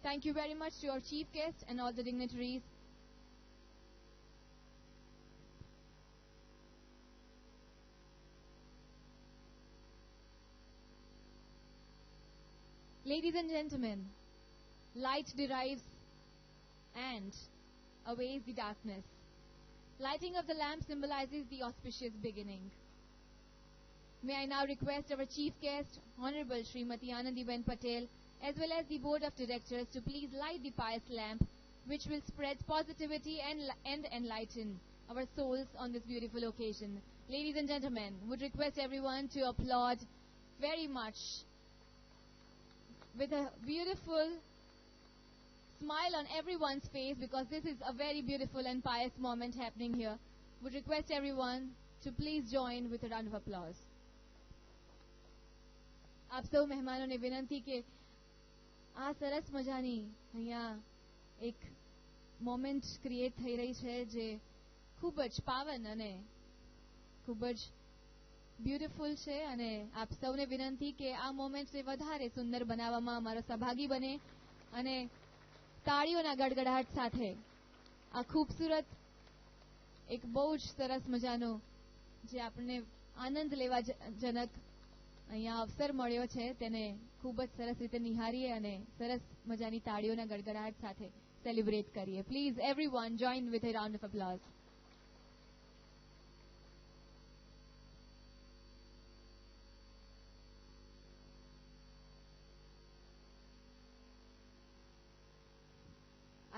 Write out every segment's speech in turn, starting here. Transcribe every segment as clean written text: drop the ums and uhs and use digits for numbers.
Thank you very much to our chief guest and all the dignitaries. Ladies and gentlemen, light derives and aways the darkness. Lighting of the lamp symbolizes the auspicious beginning. May I now request our chief guest, Honorable Srimati Anandiben Patel, as well as the board of directors to please light the pious lamp, which will spread positivity and enlighten our souls on this beautiful occasion. Ladies and gentlemen, would request everyone to applaud very much with a beautiful smile on everyone's face, because this is a very beautiful and pious moment happening here. Would request everyone to please join with a round of applause. આપ સૌ મહેમાનોને વિનંતી કે આ સરસ મજાની અહીંયા એક મોમેન્ટ ક્રિએટ થઈ રહી છે જે ખૂબ જ પાવન અને ખૂબ જ બ્યુટીફુલ છે, અને આપ સૌને વિનંતી કે આ મોમેન્ટને વધારે સુંદર બનાવવામાં અમારો સહભાગી બને અને તાળીઓના ગડગડાટ સાથે આ ખૂબસૂરત એક બહુ જ સરસ મજાનો જે આપણને આનંદ લેવા જનક અહીંયા અવસર મળ્યો છે તેને ખૂબ જ સરસ રીતે નિહાળીએ અને સરસ મજાની તાળીઓના ગડગડાટ સાથે સેલિબ્રેટ કરીએ. Please everyone join with a round of applause.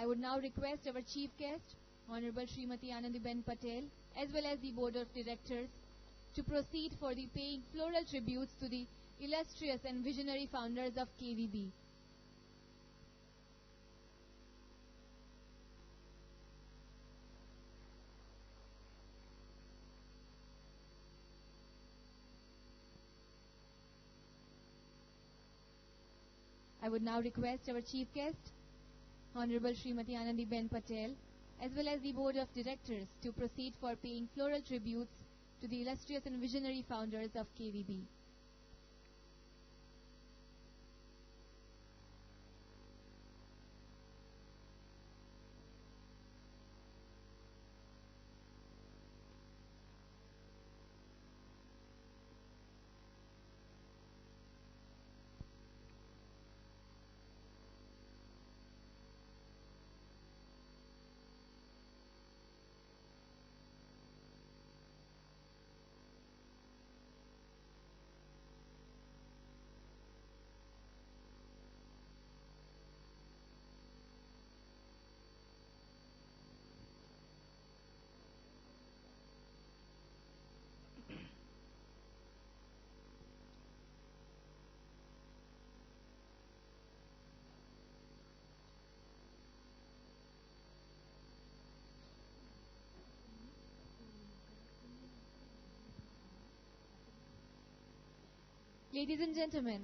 I would now request our chief guest, Honorable Srimati Anandiben Patel, as well as the board of directors, to proceed for the paying floral tributes to the illustrious and visionary founders of KVB. I would now request our chief guest, Honorable Srimati Anandiben Patel, as well as the board of directors, to proceed for paying floral tributes to the illustrious and visionary founders of KVB. Ladies and gentlemen,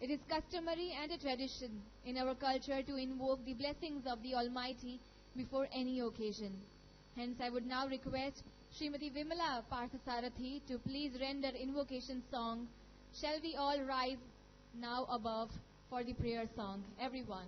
it is customary and a tradition in our culture to invoke the blessings of the Almighty before any occasion. Hence, I would now request Srimati Vimala Parthasarathi to please render invocation song, Shall We All Rise Now Above, for the prayer song. Everyone.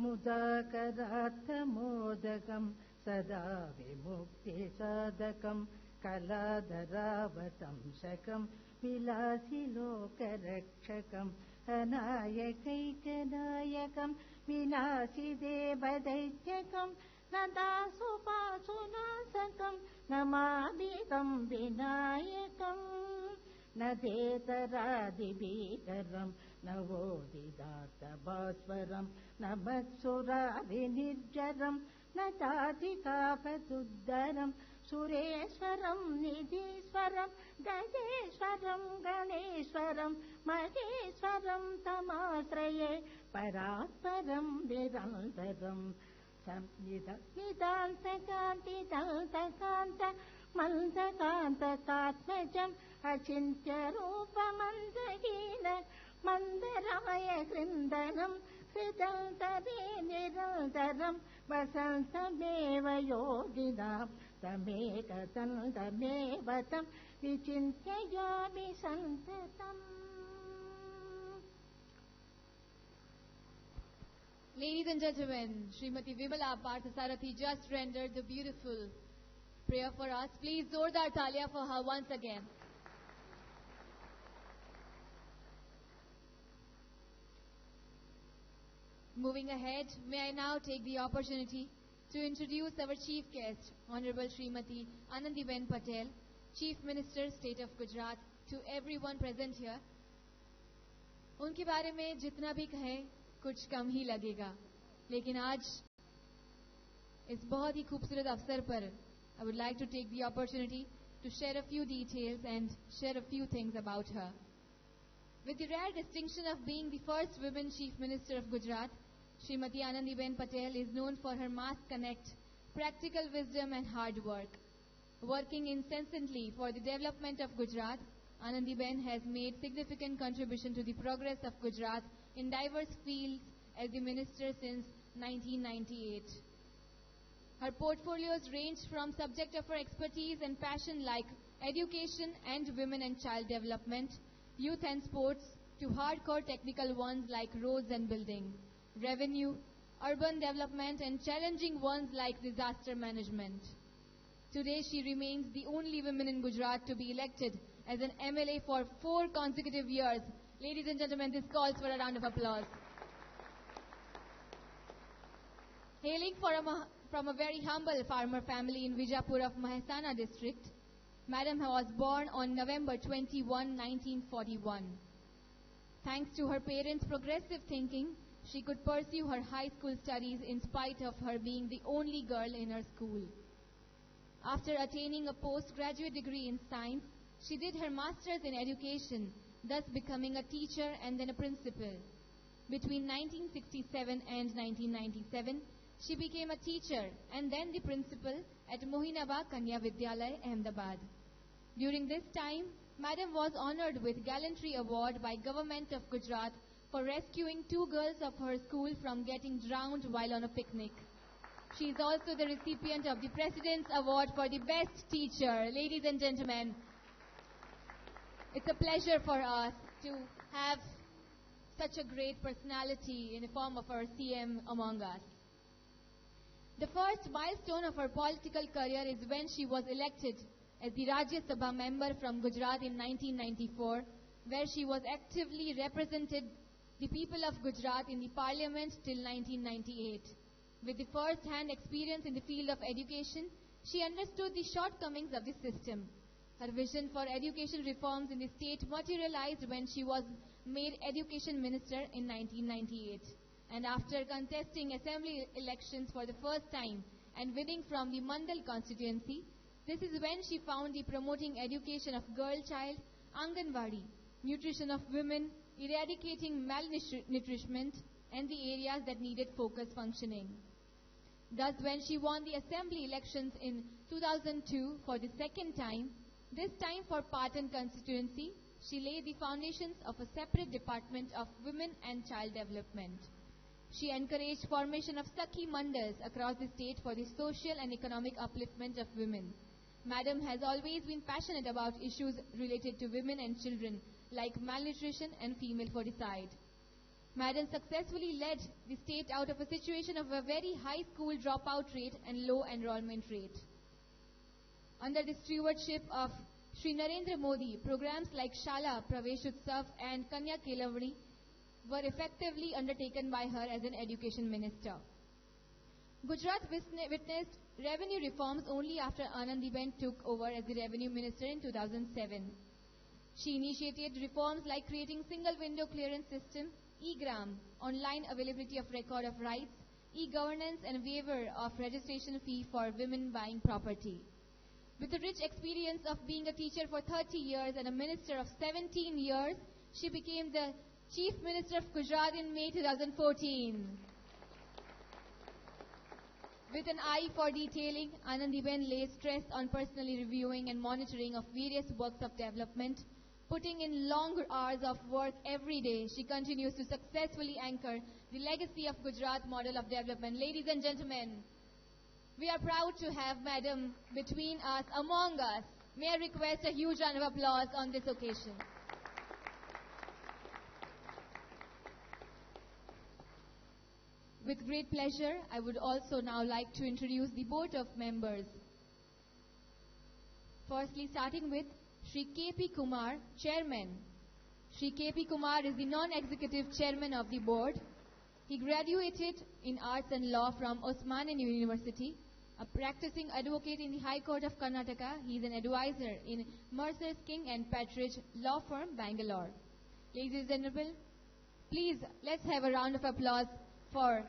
Mudakaratha modakam sada vimukti sadakam kaladharavatam shakam vilasi lokarakshakam anayakaikanayakam vinasi devadaityakam nadasupasunasakam namadikam vinayakam nadetaradibeekaram navodidatabhaswaram namatsurabhinirjaram natadikapatuddaram Sureswaram Nidhiswaram Gajeshwaram Ganeshwaram Maheshwaram Tamasraye Paratparam Nirantaram Nidantakanta Mandakanta Katmajam Achintya Rupa Mandagina Mandaraya Krindanam हृदन्तरे निरन्तरं वसन्तमेव योगिनां तमेकदन्तमेव तं विचिन्तयामि सन्ततम्. Ladies and gentlemen, Srimati Vimala Parthasarathi just rendered the beautiful prayer for us. Please zordar talia for her once again. Moving ahead, may I now take the opportunity to introduce our chief guest, Honorable Srimati Anandiben Patel, Chief Minister, State of Gujarat, to everyone present here. उनके बारे में जितना भी कहें कुछ कम ही लगेगा, लेकिन आज इस बहुत ही खूबसूरत अवसर पर I would like to take the opportunity to share a few details and share a few things about her. With the rare distinction of being the first women Chief Minister of Gujarat, Srimati Anandiben Patel is known for her mass connect, practical wisdom and hard work. Working incessantly for the development of Gujarat, Anandiben has made significant contribution to the progress of Gujarat in diverse fields as the minister since 1998. Her portfolios range from subject of her expertise and passion like education and women and child development, youth and sports, to hardcore technical ones like roads and building, revenue, urban development, and challenging ones like disaster management. Today she remains the only woman in Gujarat to be elected as an MLA for 4 consecutive years. Ladies and gentlemen, this calls for a round of applause. Hailing from a very humble farmer family in Vijapur of Mahesana district, Madam was born on November 21, 1941. Thanks to her parents' progressive thinking, she could pursue her high school studies in spite of her being the only girl in her school. After attaining a postgraduate degree in science, she did her master's in education, thus becoming a teacher and then a principal. Between 1967 and 1997, she became a teacher and then the principal at Mohinaba Kanya Vidyalaya, Ahmedabad. During this time, Madam was honored with Gallantry Award by Government of Gujarat for rescuing 2 girls of her school from getting drowned while on a picnic. She is also the recipient of the President's Award for the Best Teacher. Ladies and gentlemen, it's a pleasure for us to have such a great personality in the form of our CM among us. The first milestone of her political career is when she was elected as the Rajya Sabha member from Gujarat in 1994, where she was actively represented the people of Gujarat in the parliament till 1998. With the first-hand experience in the field of education, she understood the shortcomings of the system. Her vision for education reforms in the state materialized when she was made Education Minister in 1998. And after contesting assembly elections for the first time and winning from the Mandal constituency, this is when she found the promoting education of girl child, Anganwadi, nutrition of women, eradicating malnutrition, and the areas that needed focus functioning. Thus, when she won the assembly elections in 2002 for the second time, this time for Patel constituency, she laid the foundations of a separate department of women and child development. She encouraged formation of Sakhi Mandals across the state for the social and economic upliftment of women. Madam has always been passionate about issues related to women and children like malnutrition and female foeticide. Madam successfully led the state out of a situation of a very high school dropout rate and low enrollment rate. Under the stewardship of Shri Narendra Modi, programs like Shala Praveshutsav and Kanya Kelavani were effectively undertaken by her as an education minister. Gujarat witnessed revenue reforms only after Anandiben took over as the revenue minister in 2007. She initiated reforms like creating single window clearance system, e-gram, online availability of record of rights, e-governance and waiver of registration fee for women buying property. With the rich experience of being a teacher for 30 years and a minister of 17 years, she became the Chief Minister of Gujarat in May 2014. With an eye for detailing, Anandiben lays stress on personally reviewing and monitoring of various works of development, Putting in long hours of work every day, she continues to successfully anchor the legacy of Gujarat model of development. Ladies and gentlemen, we are proud to have Madam between us, among us. May I request a huge round of applause on this occasion. With great pleasure, I would also now like to introduce the board of members. Firstly, starting with Shri K.P. Kumar, Chairman. Shri K.P. Kumar is the non-executive chairman of the board. He graduated in Arts and Law from Osmania University, a practicing advocate in the High Court of Karnataka. He is an advisor in Mercer's King and Partridge Law Firm, Bangalore. Ladies and gentlemen, please let's have a round of applause for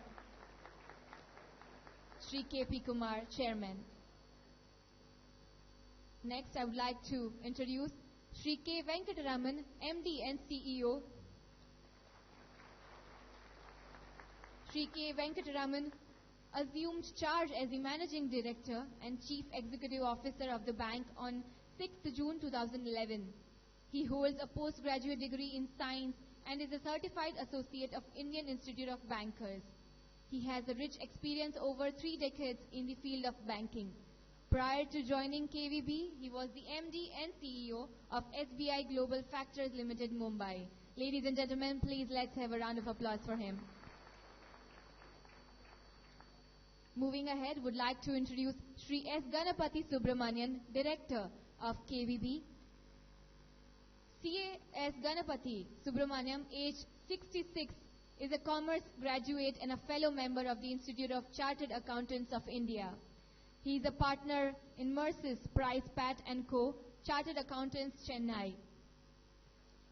Shri K.P. Kumar, Chairman. Next, I would like to introduce Shri K. Venkataraman, MD and CEO. Shri K. Venkataraman assumed charge as the Managing Director and Chief Executive Officer of the bank on 6th June 2011. He holds a postgraduate degree in science and is a certified associate of Indian Institute of Bankers. He has a rich experience over 3 decades in the field of banking. Prior to joining KVB, he was the MD and CEO of SBI Global Factors Limited, Mumbai. Ladies and gentlemen, please let's have a round of applause for him. Moving ahead, would like to introduce Shri S. Ganapati Subramanian, Director of KVB. CA S. Ganapati Subramaniam, age 66, is a commerce graduate and a fellow member of the Institute of Chartered Accountants of India. He is a partner in Mercer's Price Pat & Co., Chartered Accountants, Chennai.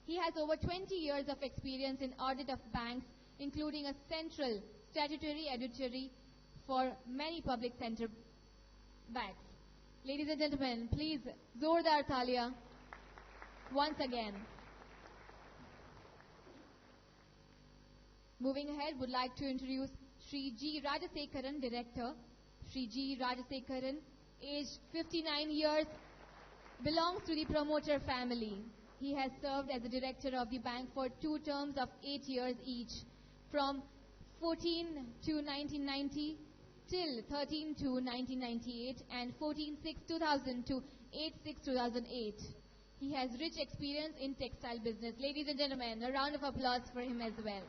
He has over 20 years of experience in audit of banks, including a central statutory auditor for many public sector banks. Ladies and gentlemen, please, Zordar Thalia once again. Moving ahead, would like to introduce Shri G. Rajasekaran, Director. Shri G. Rajasekaran, age 59 years, belongs to the promoter family. He has served as the director of the bank for 2 terms of 8 years each, from 14 to 1990 till 13 to 1998 and 14/6/2000 to 8/6/2008. He has rich experience in textile business. Ladies and gentlemen, a round of applause for him as well.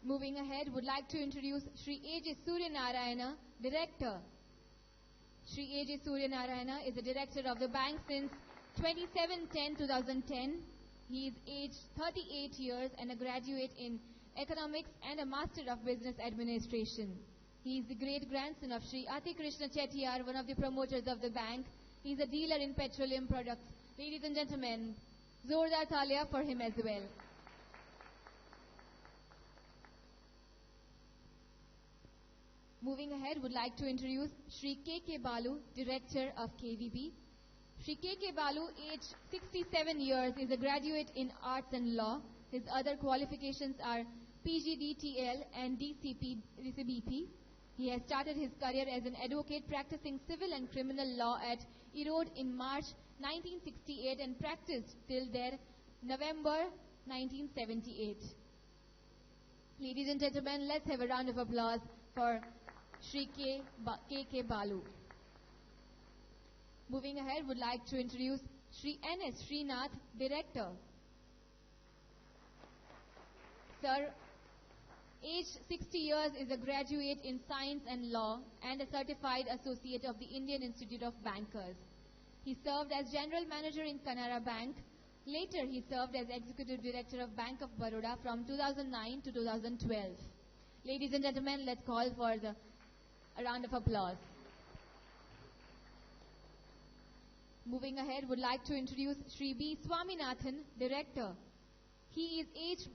Moving ahead, would like to introduce Shri A.J. Suryanarayana, Director. Shri A.J. Suryanarayana is the Director of the bank since 27/10/2010. He is aged 38 years and a graduate in Economics and a Master of Business Administration. He is the great-grandson of Shri Ati Krishna Chettiar, one of the promoters of the bank. He is a dealer in petroleum products. Ladies and gentlemen, Zordar Thalia for him as well. Moving ahead, would like to introduce Shri K.K. Balu, Director of KVB. Shri K.K. Balu, age 67 years, is a graduate in Arts and Law. His other qualifications are PGDTL and DCBP. He has started his career as an advocate practicing civil and criminal law at Erode in March 1968 and practiced till there November 1978. Ladies and gentlemen, let's have a round of applause for Shri K.K. Balu. Moving ahead, would like to introduce Shri N.S. Srinath, Director. Sir, age 60 years, is a graduate in Science and Law and a certified associate of the Indian Institute of Bankers. He served as General Manager in Canara Bank. Later, he served as Executive Director of Bank of Baroda from 2009 to 2012. Ladies and gentlemen, let's call for a round of applause. Moving ahead, would like to introduce Shri B. Swaminathan, Director. He is aged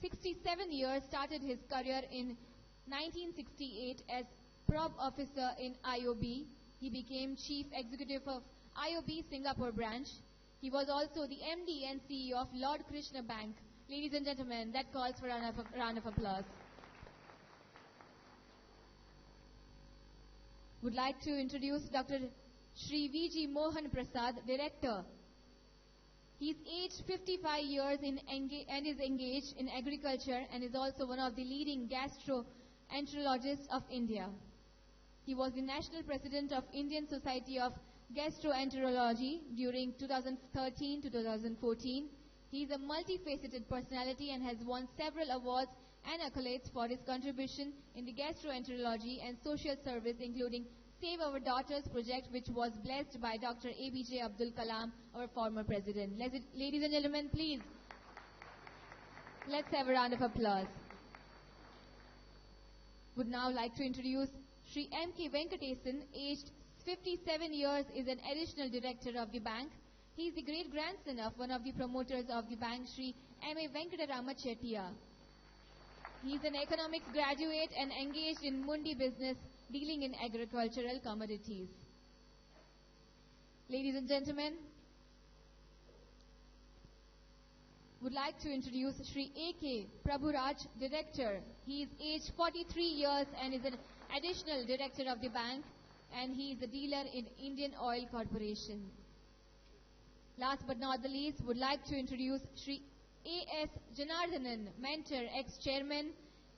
67 years, started his career in 1968 as Prop Officer in IOB. He became Chief Executive of IOB Singapore branch. He was also the MD and CEO of Lord Krishna Bank. Ladies and gentlemen, that calls for a round of applause. Would like to introduce Dr. Shri V.G. Mohan Prasad, Director. He is aged 55 years and is engaged in agriculture and is also one of the leading gastroenterologists of India. He was the National President of Indian Society of Gastroenterology during 2013 to 2014. He is a multifaceted personality and has won several awards and accolades for his contribution in the gastroenterology and social service, including Save Our Daughters project, which was blessed by Dr. APJ Abdul Kalam, our former president. Ladies and gentlemen, please, let's have a round of applause. Would now like to introduce Shri M.K. Venkatesan, aged 57 years, is an additional director of the bank. He is the great-grandson of one of the promoters of the bank, Shri M.A. Venkatarama Chettiar. He is an economics graduate and engaged in Mundi business, dealing in agricultural commodities. Ladies and gentlemen, would like to introduce Shri A.K. Prabhuraj, Director. He is aged 43 years and is an additional director of the bank, and he is a dealer in Indian Oil Corporation. Last but not the least, would like to introduce Shri A.S. Janardhanan, mentor, ex-chairman.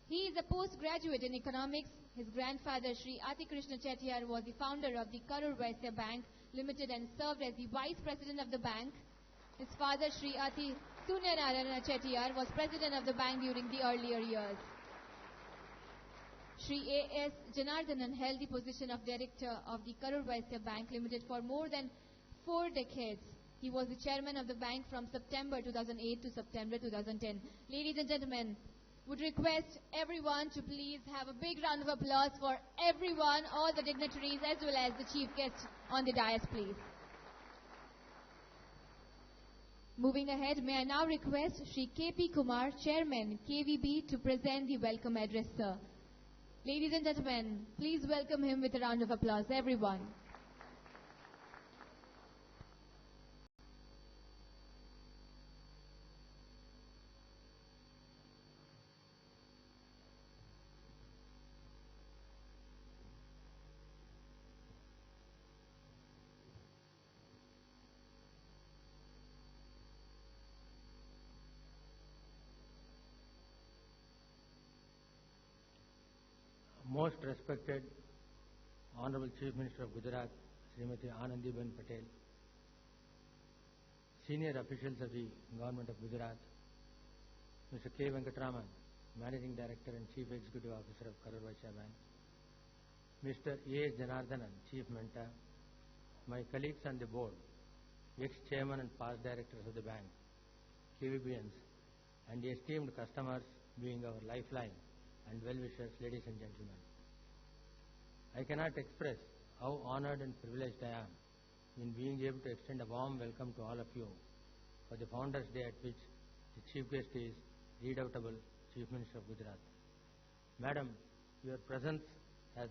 He is a postgraduate in economics. His grandfather, Shri Ati Krishna Chettiar, was the founder of the Karur Vysya Bank Limited and served as the vice president of the bank. His father, Shri Ati Sunyarayana Chettiar, was president of the bank during the earlier years. Shri A.S. Janardhanan held the position of director of the Karur Vysya Bank Limited for more than 4 decades. He was the chairman of the bank from September 2008 to September 2010. Ladies and gentlemen, would request everyone to please have a big round of applause for everyone, all the dignitaries as well as the chief guest on the dais, please. Moving ahead, may I now request Shri K.P. Kumar, Chairman, KVB, to present the welcome address, sir. Ladies and gentlemen, please welcome him with a round of applause, everyone. Most respected Honorable Chief Minister of Gujarat, Srimati Anandiben Patel, senior officials of the Government of Gujarat, Mr. K. Venkataraman, Managing Director and Chief Executive Officer of Karur Vysya Bank, Mr. A. Janardhanan, Chief Mentor, my colleagues on the board, ex-chairman and past directors of the bank, KVBians, and the esteemed customers being our lifeline and well-wishers, ladies and gentlemen. I cannot express how honored and privileged I am in being able to extend a warm welcome to all of you for the Founders' Day, at which the chief guest is redoubtable Chief Minister of Gujarat. Madam, your presence has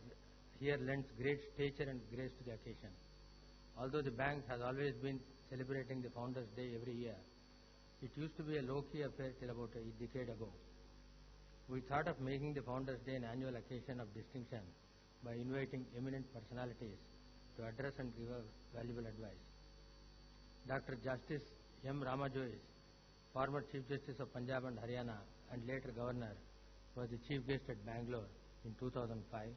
here lends great stature and grace to the occasion. Although the bank has always been celebrating the Founders' Day every year, it used to be a low-key affair till about a decade ago. We thought of making the Founders' Day an annual occasion of distinction by inviting eminent personalities to address and give valuable advice. Dr. Justice M. Ramajois, former Chief Justice of Punjab and Haryana and later Governor, was the Chief Guest at Bangalore in 2005.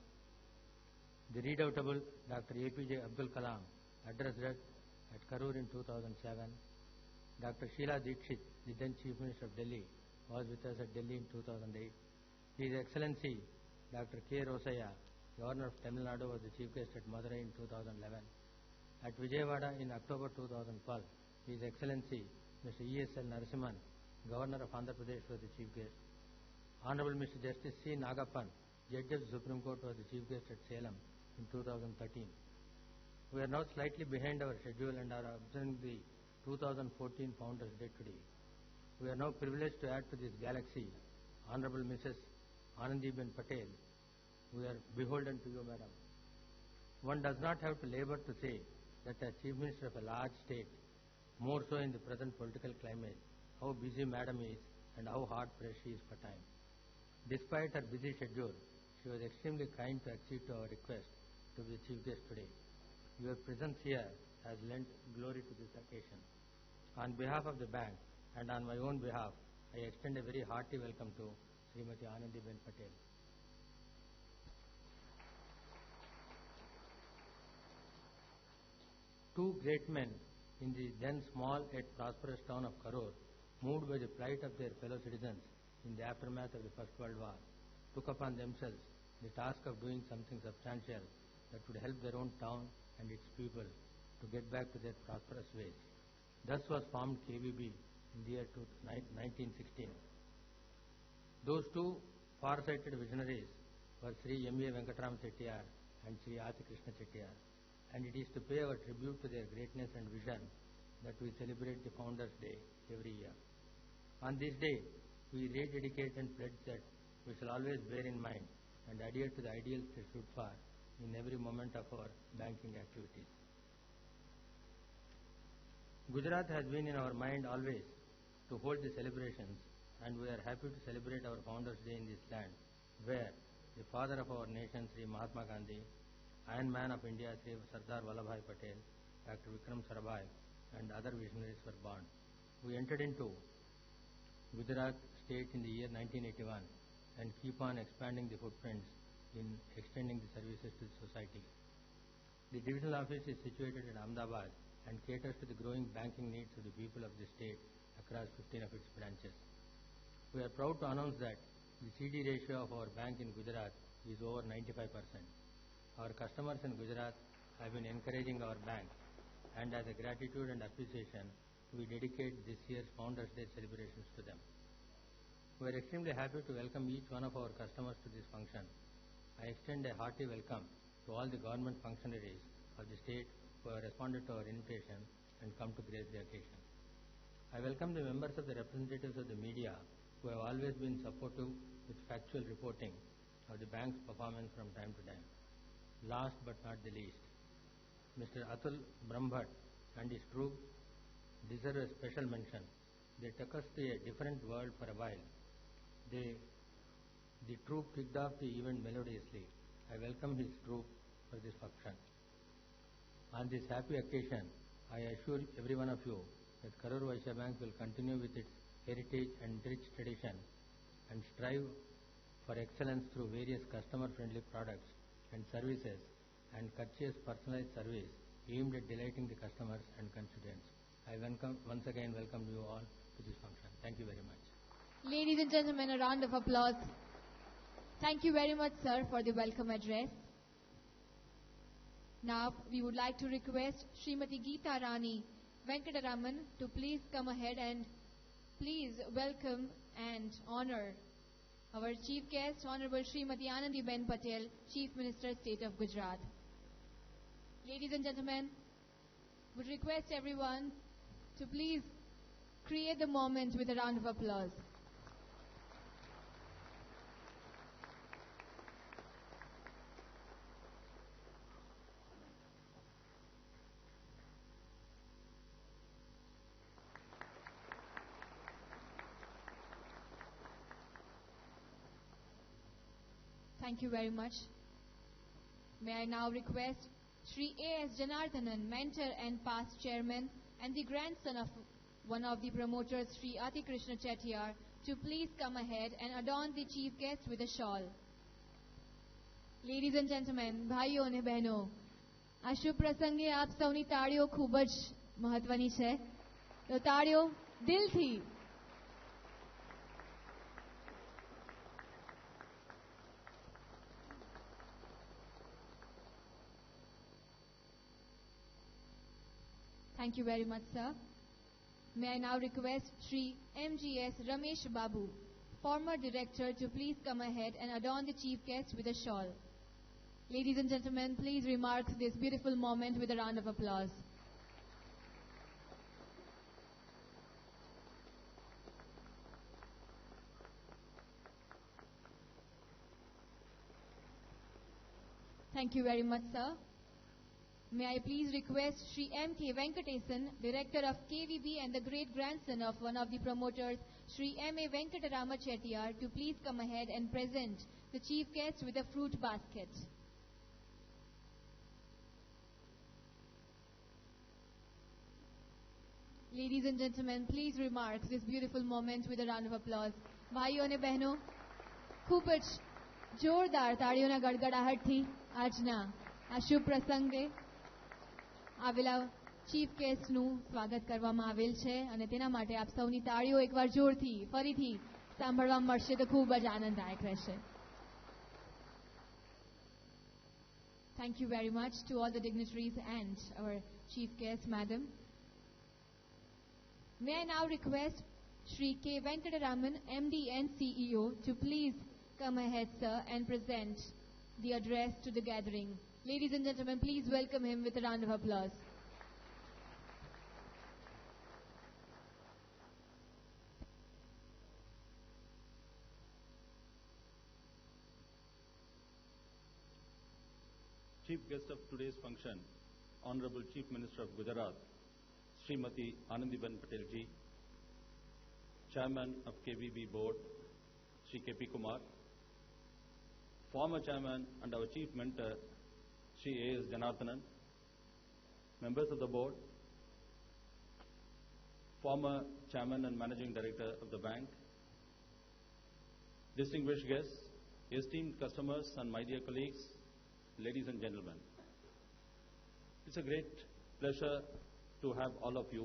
The redoubtable Dr. APJ Abdul Kalam addressed it at Karur in 2007. Dr. Sheila Dikshit, the then Chief Minister of Delhi, was with us at Delhi in 2008. His Excellency Dr. K. Rosaya, Governor of Tamil Nadu, was the Chief Guest at Madurai in 2011. At Vijayawada in October 2012, His Excellency Mr. E.S.L. Narasimhan, Governor of Andhra Pradesh, was the Chief Guest. Honorable Mr. Justice C. Nagappan, Judge of the Supreme Court, was the Chief Guest at Salem in 2013. We are now slightly behind our schedule and are observing the 2014 Founders' Day today. We are now privileged to add to this galaxy Honorable Mrs. Anandiben Patel. We are beholden to you, Madam. One does not have to labor to say that as Chief Minister of a large state, more so in the present political climate, how busy Madam is and how hard pressed she is for time. Despite her busy schedule, she was extremely kind to accede to our request to be the Chief Guest today. Your presence here has lent glory to this occasion. On behalf of the bank and on my own behalf, I extend a very hearty welcome to Srimati Anandiben Patel. Two great men in the then small yet prosperous town of Karur, moved by the plight of their fellow citizens in the aftermath of the First World War, took upon themselves the task of doing something substantial that would help their own town and its people to get back to their prosperous ways. Thus was formed KVB in the year 1916. Those two far-sighted visionaries were Sri M.A. Venkatraman Chettiar and Sri Ati Krishna Chettiar, and it is to pay our tribute to their greatness and vision that we celebrate the Founders' Day every year. On this day, we rededicate and pledge that we shall always bear in mind and adhere to the ideals they stood for in every moment of our banking activities. Gujarat has been in our mind always to hold the celebrations, and we are happy to celebrate our Founders' Day in this land, where the father of our nation, Sri Mahatma Gandhi, Iron Man of India, Sri Sardar Vallabhbhai Patel, Dr. Vikram Sarabhai, and other visionaries were born. We entered into Gujarat state in the year 1981 and keep on expanding the footprints in extending the services to the society. The divisional office is situated at Ahmedabad and caters to the growing banking needs of the people of the state across 15 of its branches. We are proud to announce that the CD ratio of our bank in Gujarat is over 95%. Our customers in Gujarat have been encouraging our bank, and as a gratitude and appreciation, we dedicate this year's Founders' Day celebrations to them. We are extremely happy to welcome each one of our customers to this function. I extend a hearty welcome to all the government functionaries of the state who have responded to our invitation and come to grace the occasion. I welcome the members of the representatives of the media who have always been supportive with factual reporting of the bank's performance from time to time. Last but not the least, Mr. Atul Brahmbhatt and his troop deserve a special mention. They took us to a different world for a while. The troop kicked off the event melodiously. I welcome his troop for this function. On this happy occasion, I assure every one of you that Karur Vysya Bank will continue with its heritage and rich tradition and strive for excellence through various customer-friendly products and services and courteous personalized service aimed at delighting the customers and constituents. I once again welcome you all to this function. Thank you very much. Ladies and gentlemen, a round of applause. Thank you very much, sir, for the welcome address. Now, we would like to request Srimati Geeta Rani Venkataraman to please come ahead and please welcome and honor our chief guest, Honorable Srimati Anandiben Patel, Chief Minister, State of Gujarat. Ladies and gentlemen, would request everyone to please create the moment with a round of applause. Thank you very much. May I now request Sri A.S. Janardhanan, mentor and past chairman, and the grandson of one of the promoters, Sri Ati Krishna Chettiar, to please come ahead and adorn the chief guest with a shawl. Ladies and gentlemen, ભાઈઓ અને બહેનો, આ શુભ પ્રસંગે આપ સૌની તાળીઓ ખૂબ જ મહત્વની છે. તો તાળીઓ દિલથી. Thank you very much, sir. May I now request Sri M.G.S. Ramesh Babu, former director, to please come ahead and adorn the chief guest with a shawl. Ladies and gentlemen, please remark this beautiful moment with a round of applause. Thank you very much, sir. May I please request Sri M.K. Venkatesan, Director of KVB and the great-grandson of one of the promoters, Sri M.A. Venkatarama Chettiar, to please come ahead and present the chief guest with a fruit basket. Ladies and gentlemen, please remark this beautiful moment with a round of applause. ભાઈઓ અને બહેનો, ખૂબ જ જોરદાર તાળીઓના ગડગડાહટથી આજના આ શુભ પ્રસંગે આવેલા ચીફ ગેસ્ટનું સ્વાગત કરવામાં આવેલ છે અને તેના માટે આપ સૌની તાળીઓ એકવાર જોરથી ફરીથી સાંભળવા મળશે તો ખૂબ જ આનંદદાયક રહેશે. Thank you very much to all the dignitaries and our chief guest, madam. May I now request Shri K. Venkataraman, MD and CEO, to please come ahead, sir, and present the address to the gathering. Ladies and gentlemen, please welcome him with a round of applause. Chief guest of today's function, Honorable Chief Minister of Gujarat, Srimati Anandiben Patel ji, Chairman of KVB Board, Shri K.P. Kumar, former Chairman and our Chief Mentor, Shri A.S. Janardhanan, members of the Board, former Chairman and Managing Director of the bank, distinguished guests, esteemed customers and my dear colleagues, ladies and gentlemen. It's a great pleasure to have all of you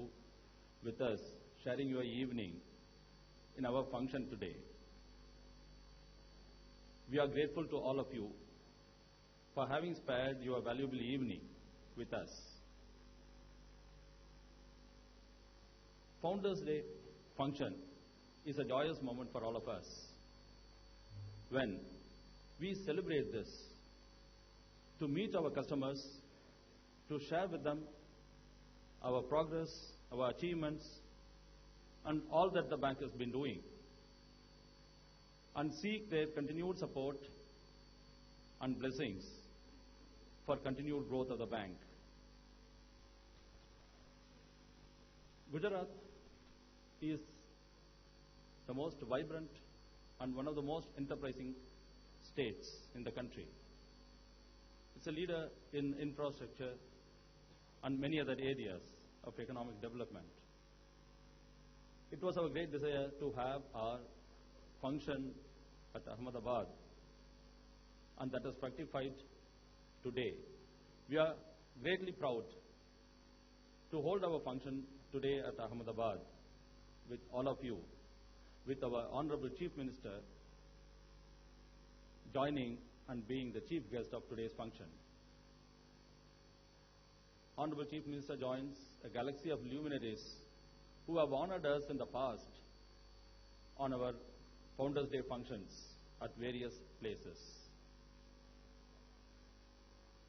with us sharing your evening in our function today. We are grateful to all of you for having spared your valuable evening with us. Founders Day function is a joyous moment for all of us when we celebrate this to meet our customers, to share with them our progress, our achievements, and all that the bank has been doing, and seek their continued support and blessings for continued growth of the bank. Gujarat is the most vibrant and one of the most enterprising states in the country. It's a leader in infrastructure and many other areas of economic development. It was our great desire to have our function at Ahmedabad, and that is fructified today. We are greatly proud to hold our function today at Ahmedabad with all of you, with our Honorable Chief Minister joining and being the chief guest of today's function. Honorable Chief Minister joins a galaxy of luminaries who have honored us in the past on our Founders Day functions at various places.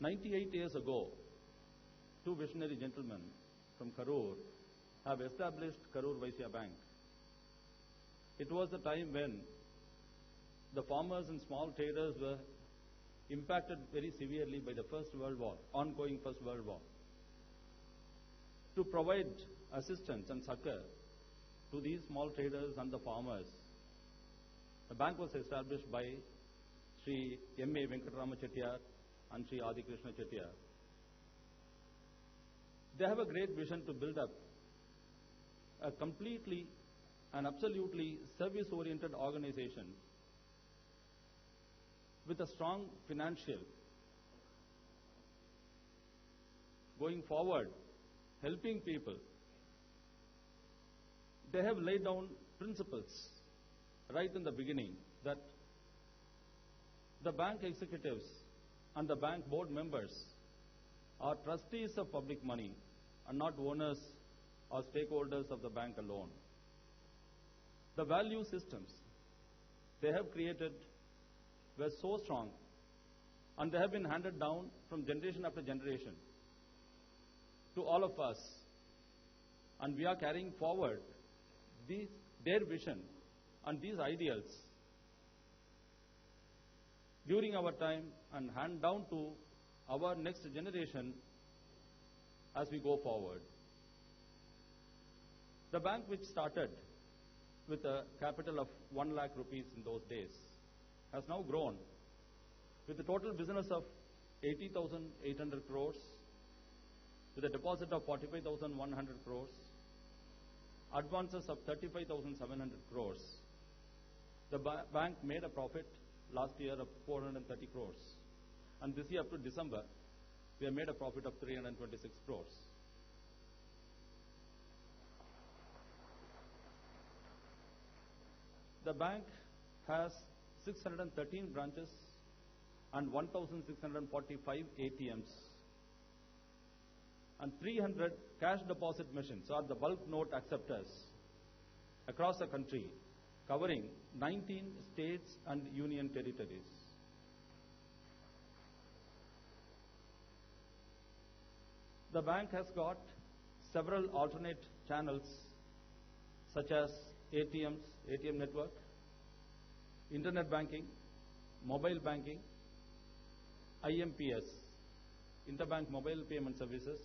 98 years ago, two visionary gentlemen from Karur have established Karur Vysya Bank. It was the time when the farmers and small traders were impacted very severely by the First World War, ongoing First World War. To provide assistance and succor to these small traders and the farmers, the bank was established by Sri M.A. Venkatarama Chettiar and Sri Adi Krishna Chettiar. They have a great vision to build up a completely and absolutely service-oriented organization with a strong financial going forward, helping people. They have laid down principles right in the beginning that the bank executives and the bank board members are trustees of public money and not owners or stakeholders of the bank alone. The value systems they have created were so strong, and they have been handed down from generation after generation to all of us, and we are carrying forward their vision and these ideals during our time and hand down to our next generation as we go forward. The bank, which started with a capital of 1 lakh rupees in those days, has now grown with a total business of 80,800 crores, with a deposit of 45,100 crores, advances of 35,700 crores. The bank made a profit last year of 430 crores. And this year up to December, we have made a profit of 326 crores. The bank has 613 branches and 1,645 ATMs and 300 cash deposit machines or the bulk note acceptors across the country, covering 19 states and union territories. The bank has got several alternate channels such as ATMs, ATM network, internet banking, mobile banking, IMPS, interbank mobile payment services,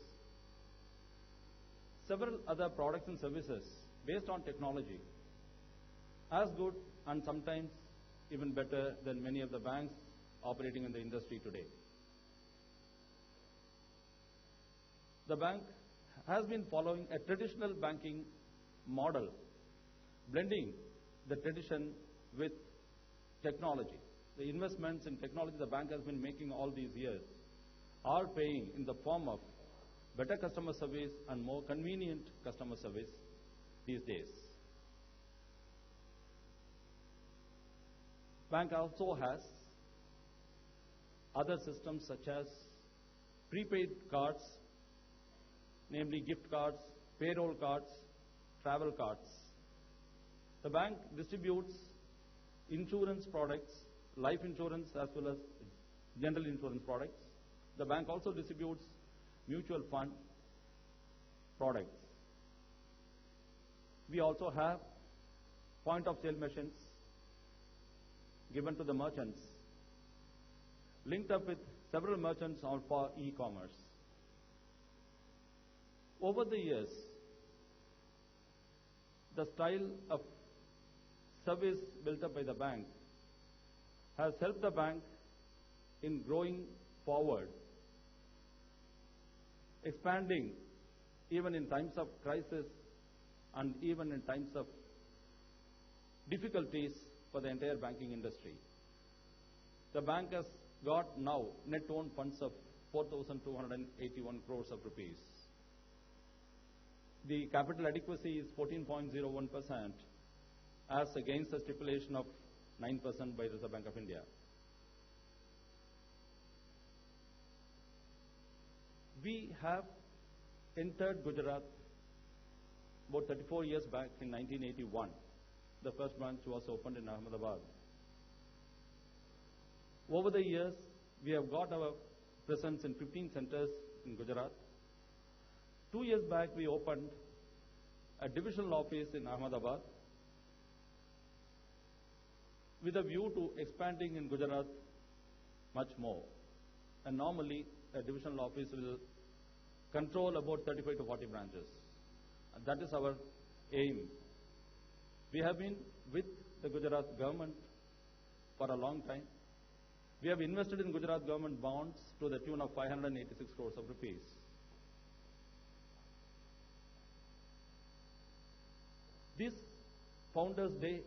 several other products and services based on technology, as good and sometimes even better than many of the banks operating in the industry today. The bank has been following a traditional banking model, blending the tradition with technology. The investments in technology the bank has been making all these years are paying in the form of better customer service and more convenient customer service these days. Bank also has other systems such as prepaid cards, namely gift cards, payroll cards, travel cards. The bank distributes insurance products, life insurance as well as general insurance products. The bank also distributes mutual fund products. We also have point of sale machines given to the merchants, linked up with several merchants for e-commerce. Over the years, the style of service built up by the bank has helped the bank in growing forward, expanding even in times of crisis and even in times of difficulties for the entire banking industry. The bank has got now net owned funds of 4,281 crores of rupees. The capital adequacy is 14.01% as against the stipulation of 9% by Reserve Bank of India. We have entered Gujarat about 34 years back in 1981. The first branch was opened in Ahmedabad. Over the years, we have got our presence in 15 centers in Gujarat. 2 years back, we opened a divisional office in Ahmedabad with a view to expanding in Gujarat much more. And normally, a divisional office will control about 35 to 40 branches. And that is our aim. We have been with the Gujarat government for a long time. We have invested in Gujarat government bonds to the tune of 586 crores of rupees. This Founders Day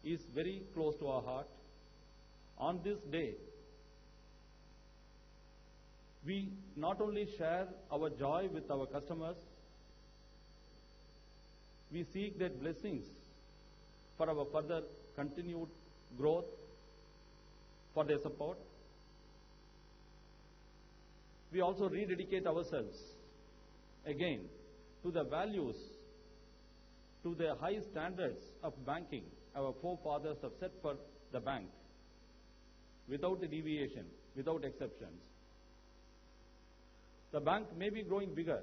is very close to our heart. On this day, we not only share our joy with our customers, we seek their blessings for our further continued growth, for their support. We also rededicate ourselves again to the values, to the high standards of banking our forefathers have set for the bank, without a deviation, without exceptions. The bank may be growing bigger,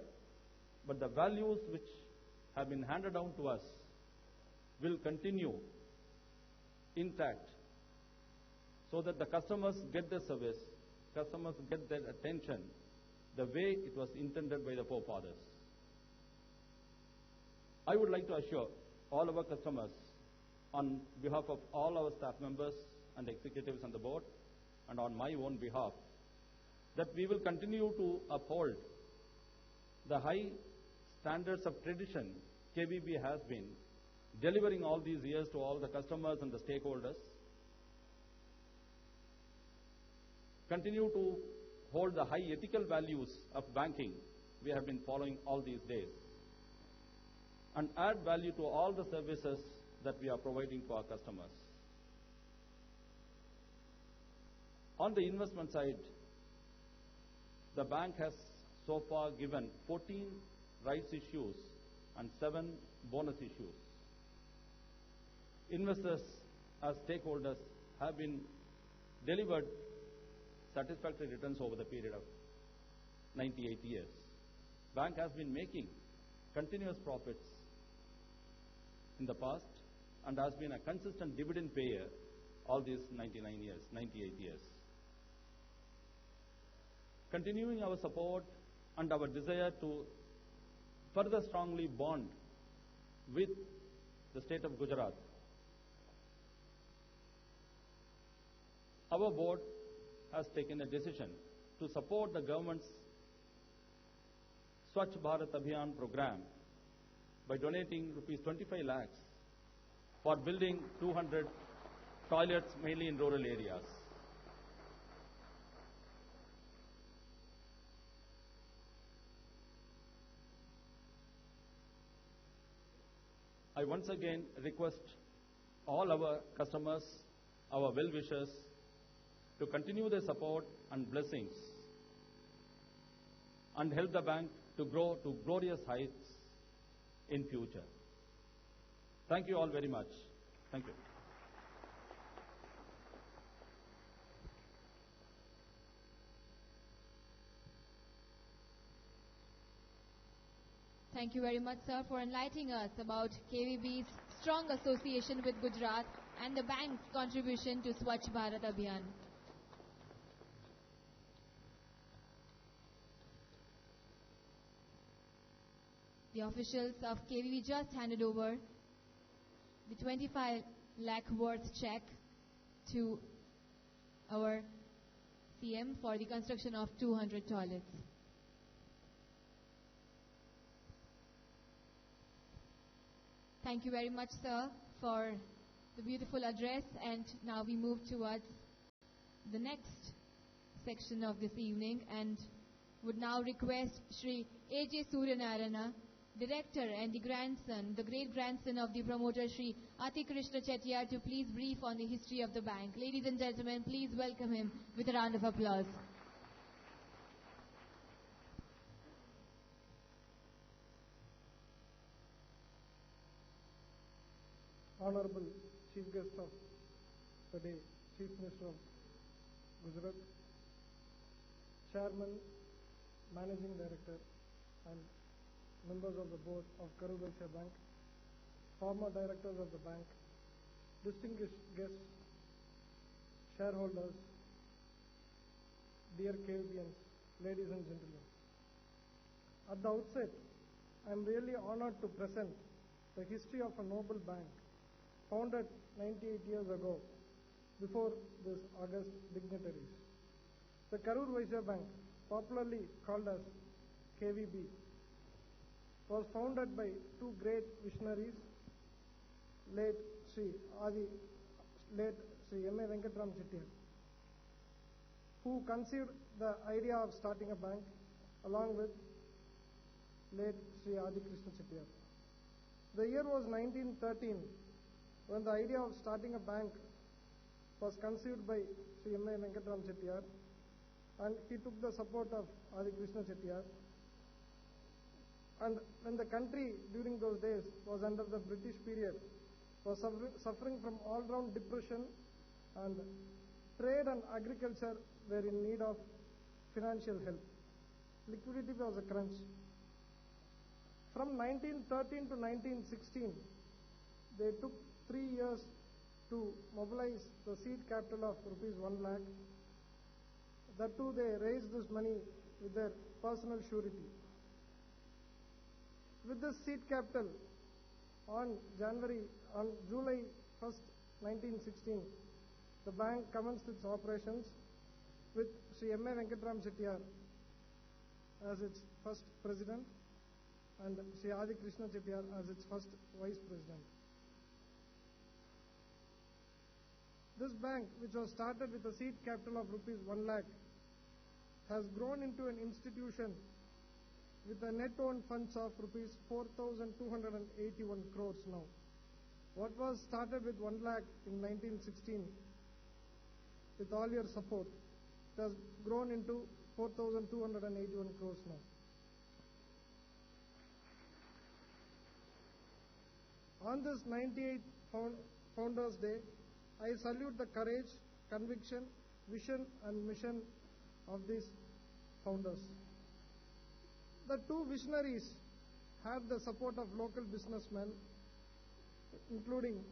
but the values which have been handed down to us will continue intact, so that the customers get their service, customers get their attention the way it was intended by the forefathers. I would like to assure all our customers, on behalf of all our staff members and executives on the board, and on my own behalf, that we will continue to uphold the high standards of tradition KVB has been delivering all these years to all the customers and the stakeholders, continue to hold the high ethical values of banking we have been following all these days, and add value to all the services that we are providing to our customers. On the investment side, the bank has so far given 14 rights issues and 7 bonus issues. Investors as stakeholders have been delivered satisfactory returns over the period of 98 years. Bank has been making continuous profits in the past and has been a consistent dividend payer all these 98 years. Continuing our support and our desire to further strongly bond with the state of Gujarat, our board has taken a decision to support the government's Swachh Bharat Abhiyan program by donating rupees 25 lakhs for building 200 toilets mainly in rural areas. I once again request all our customers, our well-wishers, to continue their support and blessings and help the bank to grow to glorious heights in future. Thank you all very much. Thank you. Thank you very much, sir, for enlightening us about KVB's strong association with Gujarat and the bank's contribution to Swachh Bharat Abhiyan. The officials of KVB just handed over the 25 lakh worth check to our CM for the construction of 200 toilets. Thank you very much, sir, for the beautiful address, and now we move towards the next section of this evening and would now request Shri A.J. Suryanarayana, Director and the great-grandson of the promoter Shri Ati Krishna Chettiar, to please brief on the history of the bank. Ladies and gentlemen, please welcome him with a round of applause. Honorable Chief Guest of the day, Chief Minister of Gujarat, Chairman, Managing Director and members of the board of Karur Vysya Bank, former directors of the bank, distinguished guests, shareholders, dear KVBians, ladies and gentlemen. At the outset, I am really honored to present the history of a noble bank founded 98 years ago before this august dignitaries. The Karur Vysya Bank, popularly called as KVB, was founded by two great visionaries, late Sri M.A. Venkatram Chettiar, who conceived the idea of starting a bank along with late Sri Adi Krishna Chettiar. The year was 1913 when the idea of starting a bank was conceived by Sri M.A. Venkatram Chettiar, and he took the support of Adi Krishna Chettiar. And when the country during those days was under the British period, was suffering from all-round depression, and trade and agriculture were in need of financial help. Liquidity was a crunch. From 1913 to 1916, they took 3 years to mobilize the seed capital of rupees 1 lakh. That too, they raised this money with their personal surety. With this seed capital, on July 1st, 1916, the bank commenced its operations with Sri M.A. Venkatram Chettiar as its first president, and Sri Adi Krishna Chettiar as its first Vice President. This bank, which was started with a seed capital of rupees 1 lakh, has grown into an institution with a net owned funds of rupees 4,281 crores now. What was started with 1 lakh in 1916, with all your support, it has grown into 4,281 crores now. On this 98th Founders Day, I salute the courage, conviction, vision and mission of these founders. The two visionaries had the support of local businessmen, including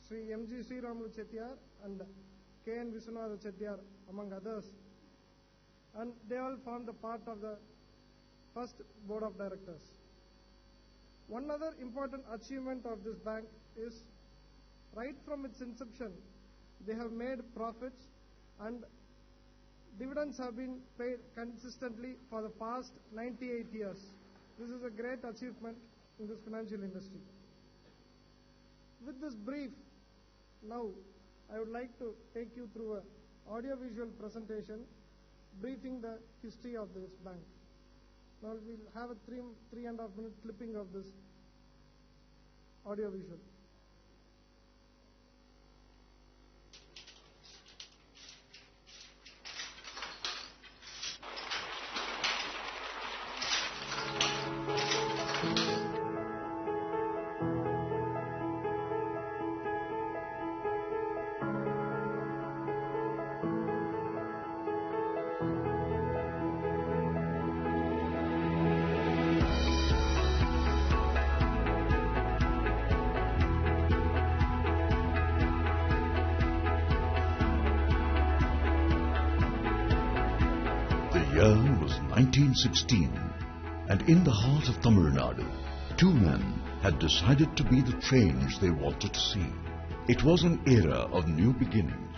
Sri M.G. Sri Ramlu Chettiar and K.N. Viswanatha Chettiar, among others, and they all formed a part of the first board of directors. One other important achievement of this bank is, right from its inception, they have made profits and dividends have been paid consistently for the past 98 years. This is a great achievement in this financial industry. With this brief, now I would like to take you through an audio-visual presentation briefing the history of this bank. Now we'll have a 3.5 minute clipping of this audio-visual. The year was 1916, and in the heart of Tamil Nadu, two men had decided to be the change they wanted to see. It was an era of new beginnings.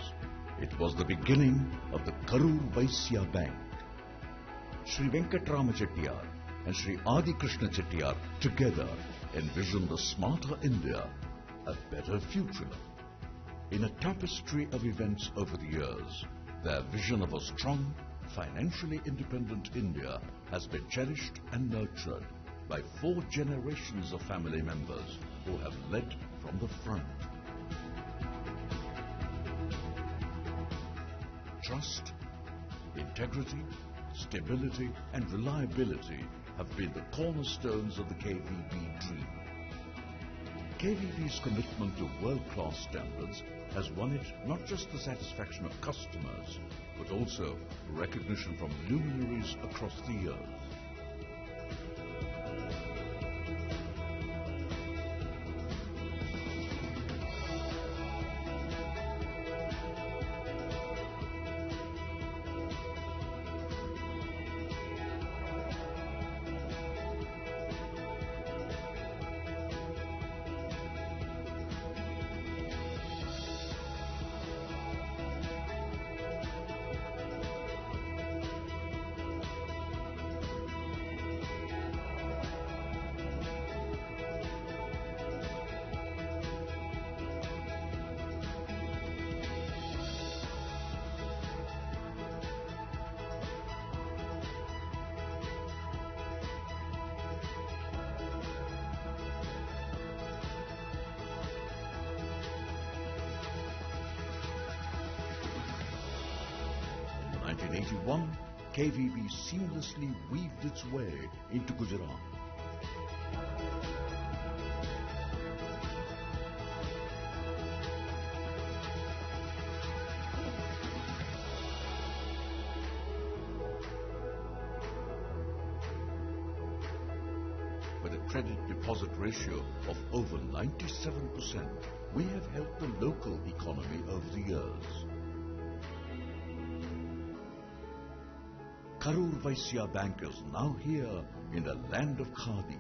It was the beginning of the Karur Vysya Bank. Sri Venkatrama Chettiar and Sri Adi Krishna Chettiar together envisioned a smarter India, a better future. In a tapestry of events over the years, their vision of a strong, financially independent India has been cherished and nurtured by 4 generations of family members who have led from the front. Trust, integrity, stability and reliability have been the cornerstones of the KVB dream. KVB's commitment to world-class standards has won it not just the satisfaction of customers, but also recognition from luminaries across the years. In 1981, KVB seamlessly weaved its way into Gujarat. With a credit deposit ratio of over 97%, we have helped the local economy over the years. Karur Vysya Bank is now here in the land of Khadi,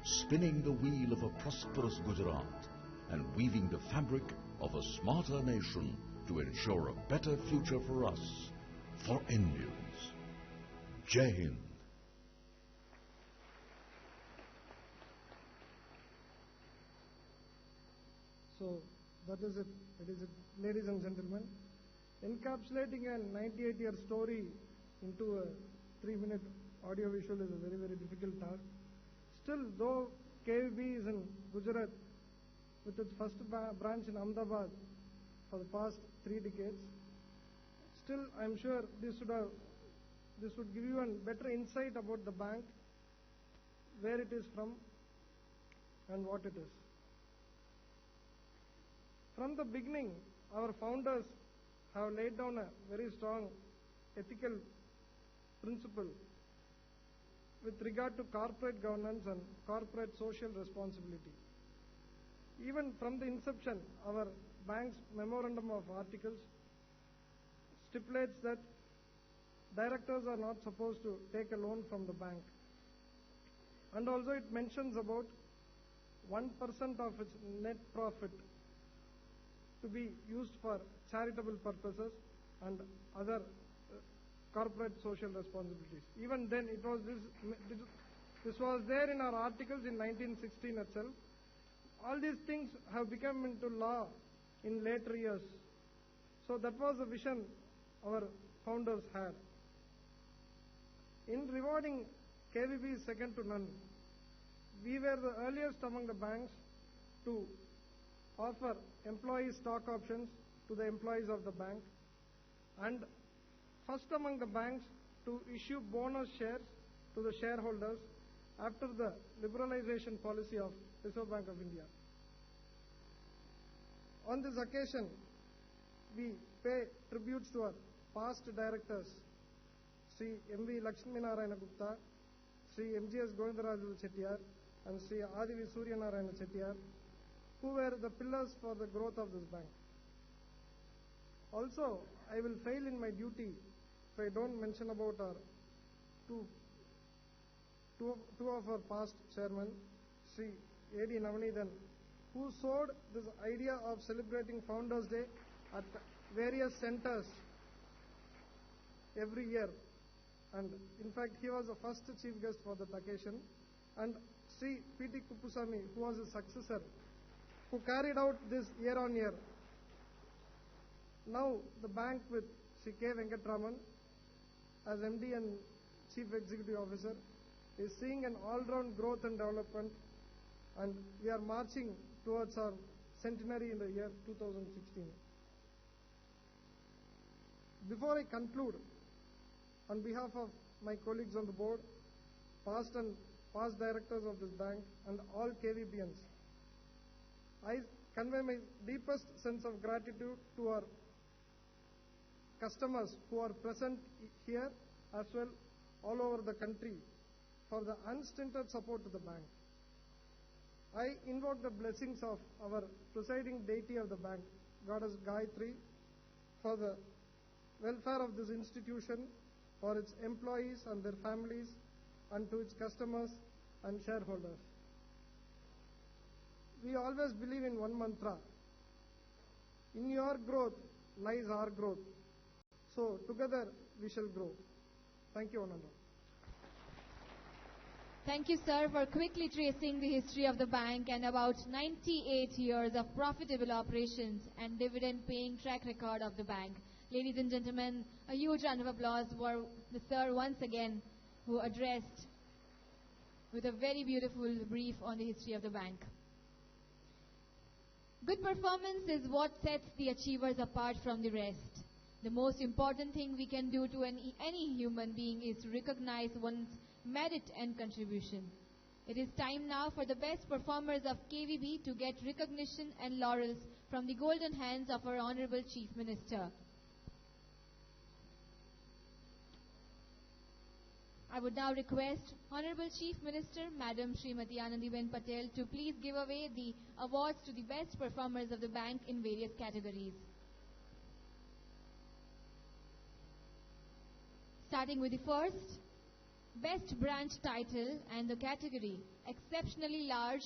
spinning the wheel of a prosperous Gujarat and weaving the fabric of a smarter nation to ensure a better future for us, for Indians. Jai Hind. So that is it. It is it, ladies and gentlemen. Encapsulating a 98-year story into a 3-minute audio-visual is a very, very difficult task. Still, though KVB is in Gujarat with its first branch in Ahmedabad for the past 3 decades, still I'm sure this would give you a better insight about the bank, where it is from and what it is. From the beginning, our founders have laid down a very strong ethical principle with regard to corporate governance and corporate social responsibility. Even from the inception, our bank's memorandum of articles stipulates that directors are not supposed to take a loan from the bank. And also it mentions about 1% of its net profit to be used for charitable purposes and other corporate social responsibilities. Even then, this was there in our articles in 1916 itself. All these things have become into law in later years. So that was the vision our founders had. In rewarding KVB second to none, we were the earliest among the banks to offer employee stock options to the employees of the bank, and first among the banks to issue bonus shares to the shareholders after the liberalization policy of Reserve Bank of India. On this occasion, we pay tributes to our past directors, Sri M.V. Lakshminarayana Gupta, Sri M.G.S. Govindaraju Chettiar, and Sri Adivi Suryanarayana Chettiar, who were the pillars for the growth of this bank. Also, I will fail in my duty if I don't mention about our two of our past chairmen, Sri A.D. Navanidan, who sowed this idea of celebrating Founders Day at various centers every year. And in fact, he was the first chief guest for that occasion. And Sri P.T. Kuppusamy, who was his successor, who carried out this year on year. Now the bank with Sri K. Venkatraman as MD and Chief Executive Officer is seeing an all-round growth and development, and we are marching towards our centenary in the year 2016. Before I conclude, on behalf of my colleagues on the board, past directors of this bank, and all KVBians, I convey my deepest sense of gratitude to our customers who are present here as well all over the country for the unstinted support to the bank. I invoke the blessings of our presiding deity of the bank, Goddess Gayatri, for the welfare of this institution, for its employees and their families, and to its customers and shareholders. We always believe in one mantra: in your growth lies our growth. So together we shall grow. Thank you, Ananda. Thank you, sir, for quickly tracing the history of the bank and about 98 years of profitable operations and dividend-paying track record of the bank. Ladies and gentlemen, a huge round of applause for the sir once again, who addressed with a very beautiful brief on the history of the bank. Good performance is what sets the achievers apart from the rest. The most important thing we can do to any human being is to recognize one's merit and contribution. It is time now for the best performers of KVB to get recognition and laurels from the golden hands of our Honorable Chief Minister. I would now request Honorable Chief Minister, Madam Srimati Anandiben Patel, to please give away the awards to the best performers of the bank in various categories. Starting with the first, Best Branch title and the category Exceptionally Large.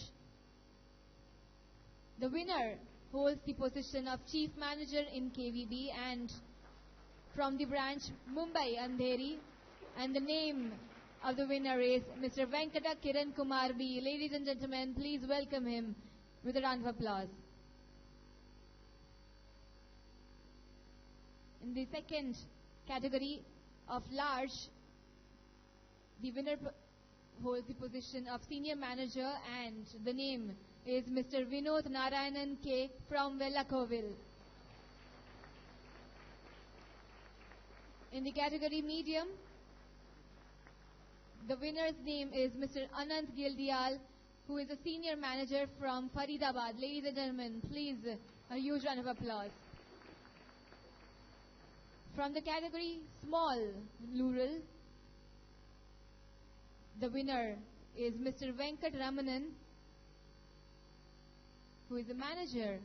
The winner holds the position of Chief Manager in KVB and from the branch Mumbai Andheri, and the name of the winner is Mr. Venkata Kiran Kumar B. Ladies and gentlemen, please welcome him with a round of applause. In the second category of large, the winner holds the position of senior manager, and the name is Mr. Vinod Narayanan K. from Vellakovil. In the category medium, the winner's name is Mr. Anand Gildial, who is a senior manager from Faridabad. Ladies and gentlemen, please, a huge round of applause. From the category small rural, the winner is Mr. Venkat Ramanan, who is a manager.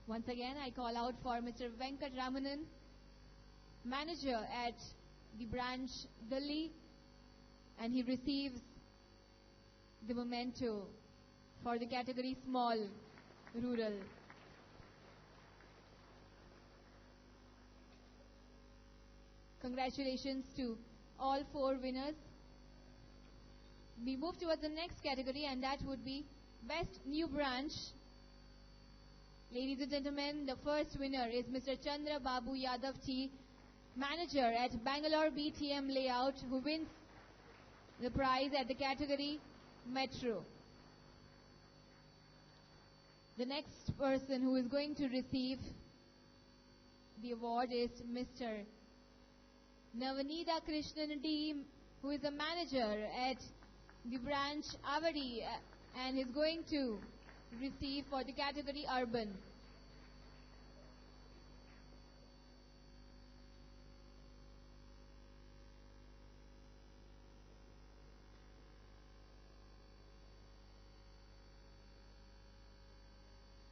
Once again, I call out for Mr. Venkat Ramanan, manager at the branch Delhi, and he receives the memento for the category small rural. Congratulations to all 4 winners. We move towards the next category, and that would be Best New Branch. Ladies and gentlemen, the first winner is Mr. Chandra Babu Yadav T, manager at Bangalore BTM Layout, who wins the prize at the category Metro. The next person who is going to receive the award is Mr. Navanida Krishnan D, who is a manager at the branch Avadi, and is going to receive for the category Urban.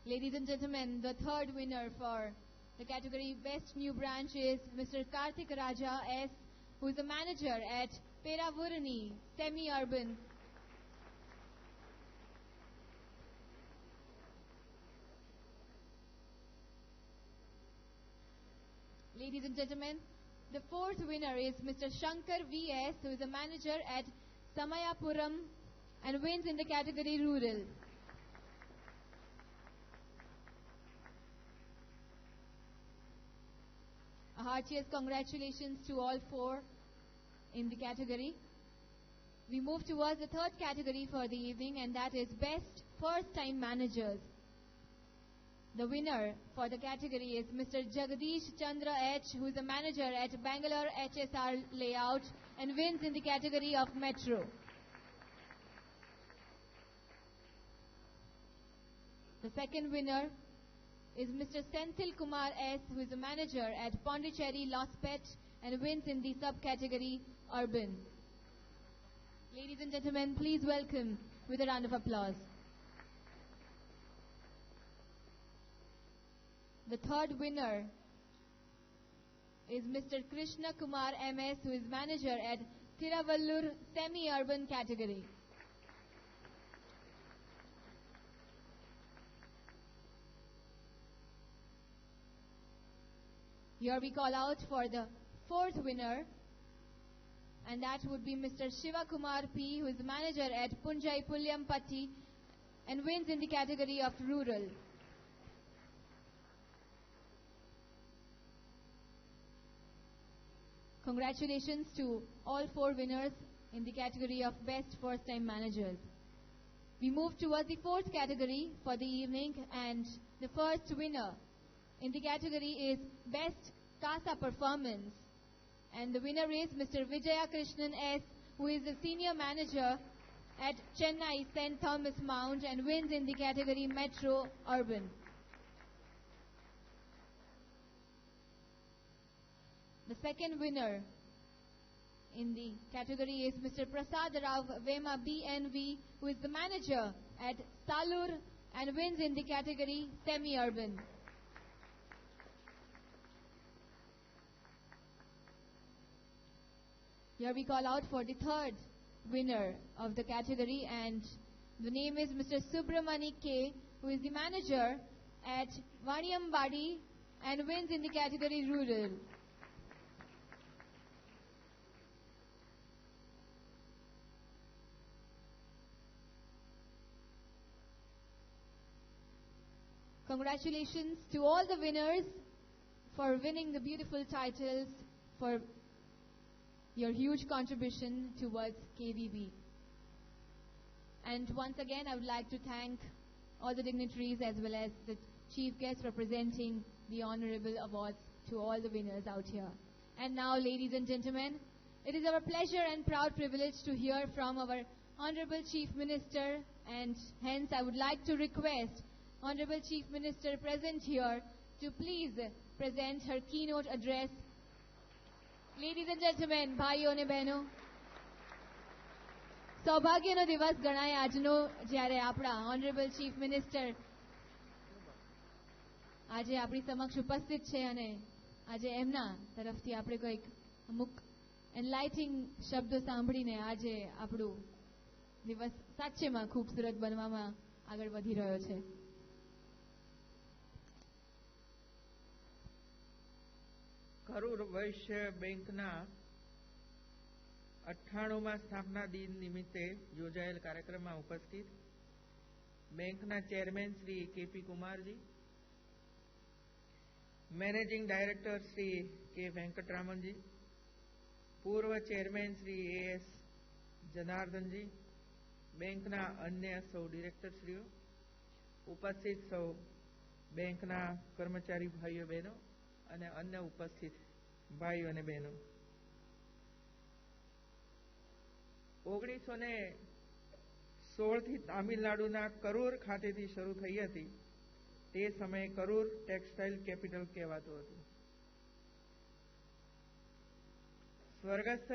Ladies and gentlemen, the third winner for the category Best New Branch is Mr. Karthik Raja S, who is a manager at Peravurani, semi-urban. Ladies and gentlemen, the fourth winner is Mr. Shankar V.S., who is a manager at Samayapuram and wins in the category Rural. A heartiest congratulations to all 4 in the category. We move towards the third category for the evening, and that is Best First Time Managers. The winner for the category is Mr. Jagadish Chandra H, who is a manager at Bangalore HSR Layout and wins in the category of Metro. The second winner is Mr. Senthil Kumar S, who is a manager at Pondicherry Lospet and wins in the subcategory Urban. Ladies and gentlemen, please welcome with a round of applause. The third winner is Mr. Krishna Kumar MS, who is manager at Thiravallur semi-urban category. Here we call out for the fourth winner, and that would be Mr. Shiva Kumar P, who is manager at Punjai Pulyampatti and wins in the category of Rural. Congratulations to all 4 winners in the category of Best First Time Managers. We move towards the fourth category for the evening, and the first winner in the category is Best CASA Performance. And the winner is Mr. Vijaya Krishnan S, who is a senior manager at Chennai St. Thomas Mount and wins in the category Metro Urban. The second winner in the category is Mr. Prasad Rao Vema BNV, who is the manager at Salur and wins in the category Semi-Urban. Here we call out for the third winner of the category, and the name is Mr. Subramani K, who is the manager at Vaniambadi and wins in the category Rural. Congratulations to all the winners for winning the beautiful titles, for your huge contribution towards KVB. And once again, I would like to thank all the dignitaries as well as the chief guests for presenting the honorable awards to all the winners out here. And now, ladies and gentlemen, it is our pleasure and proud privilege to hear from our Honorable Chief Minister, and hence I would like to request Honorable Chief Minister present here to please present her keynote address. Ladies and gentlemen, ભાઈઓ અને બહેનો, સૌભાગ્યનો દિવસ ગણાય આજનો, જ્યારે આપણા honourable chief minister આજે આપણી સમક્ષ ઉપસ્થિત છે અને આજે એમના તરફથી આપણે કોઈક અમુક એનલાઇટિંગ શબ્દો સાંભળીને આજે આપણું દિવસ સાચેમાં ખૂબસૂરત બનવામાં આગળ વધી રહ્યો છે. કરૂર વૈશ્ય બેંકના 98મા સ્થાપના દિન નિમિત્તે યોજાયેલ કાર્યક્રમમાં ઉપસ્થિત બેંકના chairman Shri KP Kumar ji, managing director Shri કે વેંકટરામનજી, પૂર્વ ચેરમેન શ્રી એસ જનાર્દનજી, બેંકના અન્ય સૌ ડિરેક્ટરશ્રીઓ, ઉપસ્થિત સૌ બેંકના કર્મચારી ભાઈઓ બહેનો અને અન્ય ઉપસ્થિત ભાઈઓ અને બહેનો, 1916થી તામિલનાડુના કરૂર ખાતેથી શરૂ થઈ હતી. તે સમયે કરૂર ટેક્સટાઇલ કેપિટલ કહેવાતું હતું. સ્વર્ગસ્થ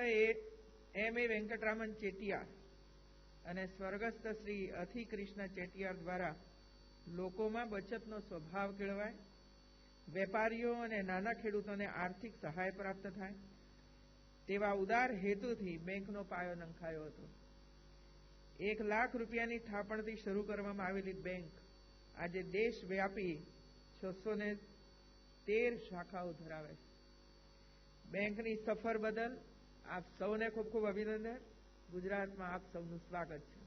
એમ એ વેંકટરામન ચેટિયાર અને સ્વર્ગસ્થ શ્રી અથિ કૃષ્ણ ચેટિયાર દ્વારા લોકોમાં બચતનો સ્વભાવ કેળવાય, વેપારીઓ અને નાના ખેડૂતોને આર્થિક સહાય પ્રાપ્ત થાય તેવા ઉદાર હેતુથી બેંકનો પાયો નંખાયો હતો. 1 લાખ રૂપિયાની થાપણથી શરૂ કરવામાં આવેલી બેંક આજે દેશવ્યાપી 613 શાખાઓ ધરાવે છે. બેંકની સફર બદલ આપ સૌને ખૂબ ખૂબ અભિનંદન. ગુજરાતમાં આપ સૌનું સ્વાગત છે.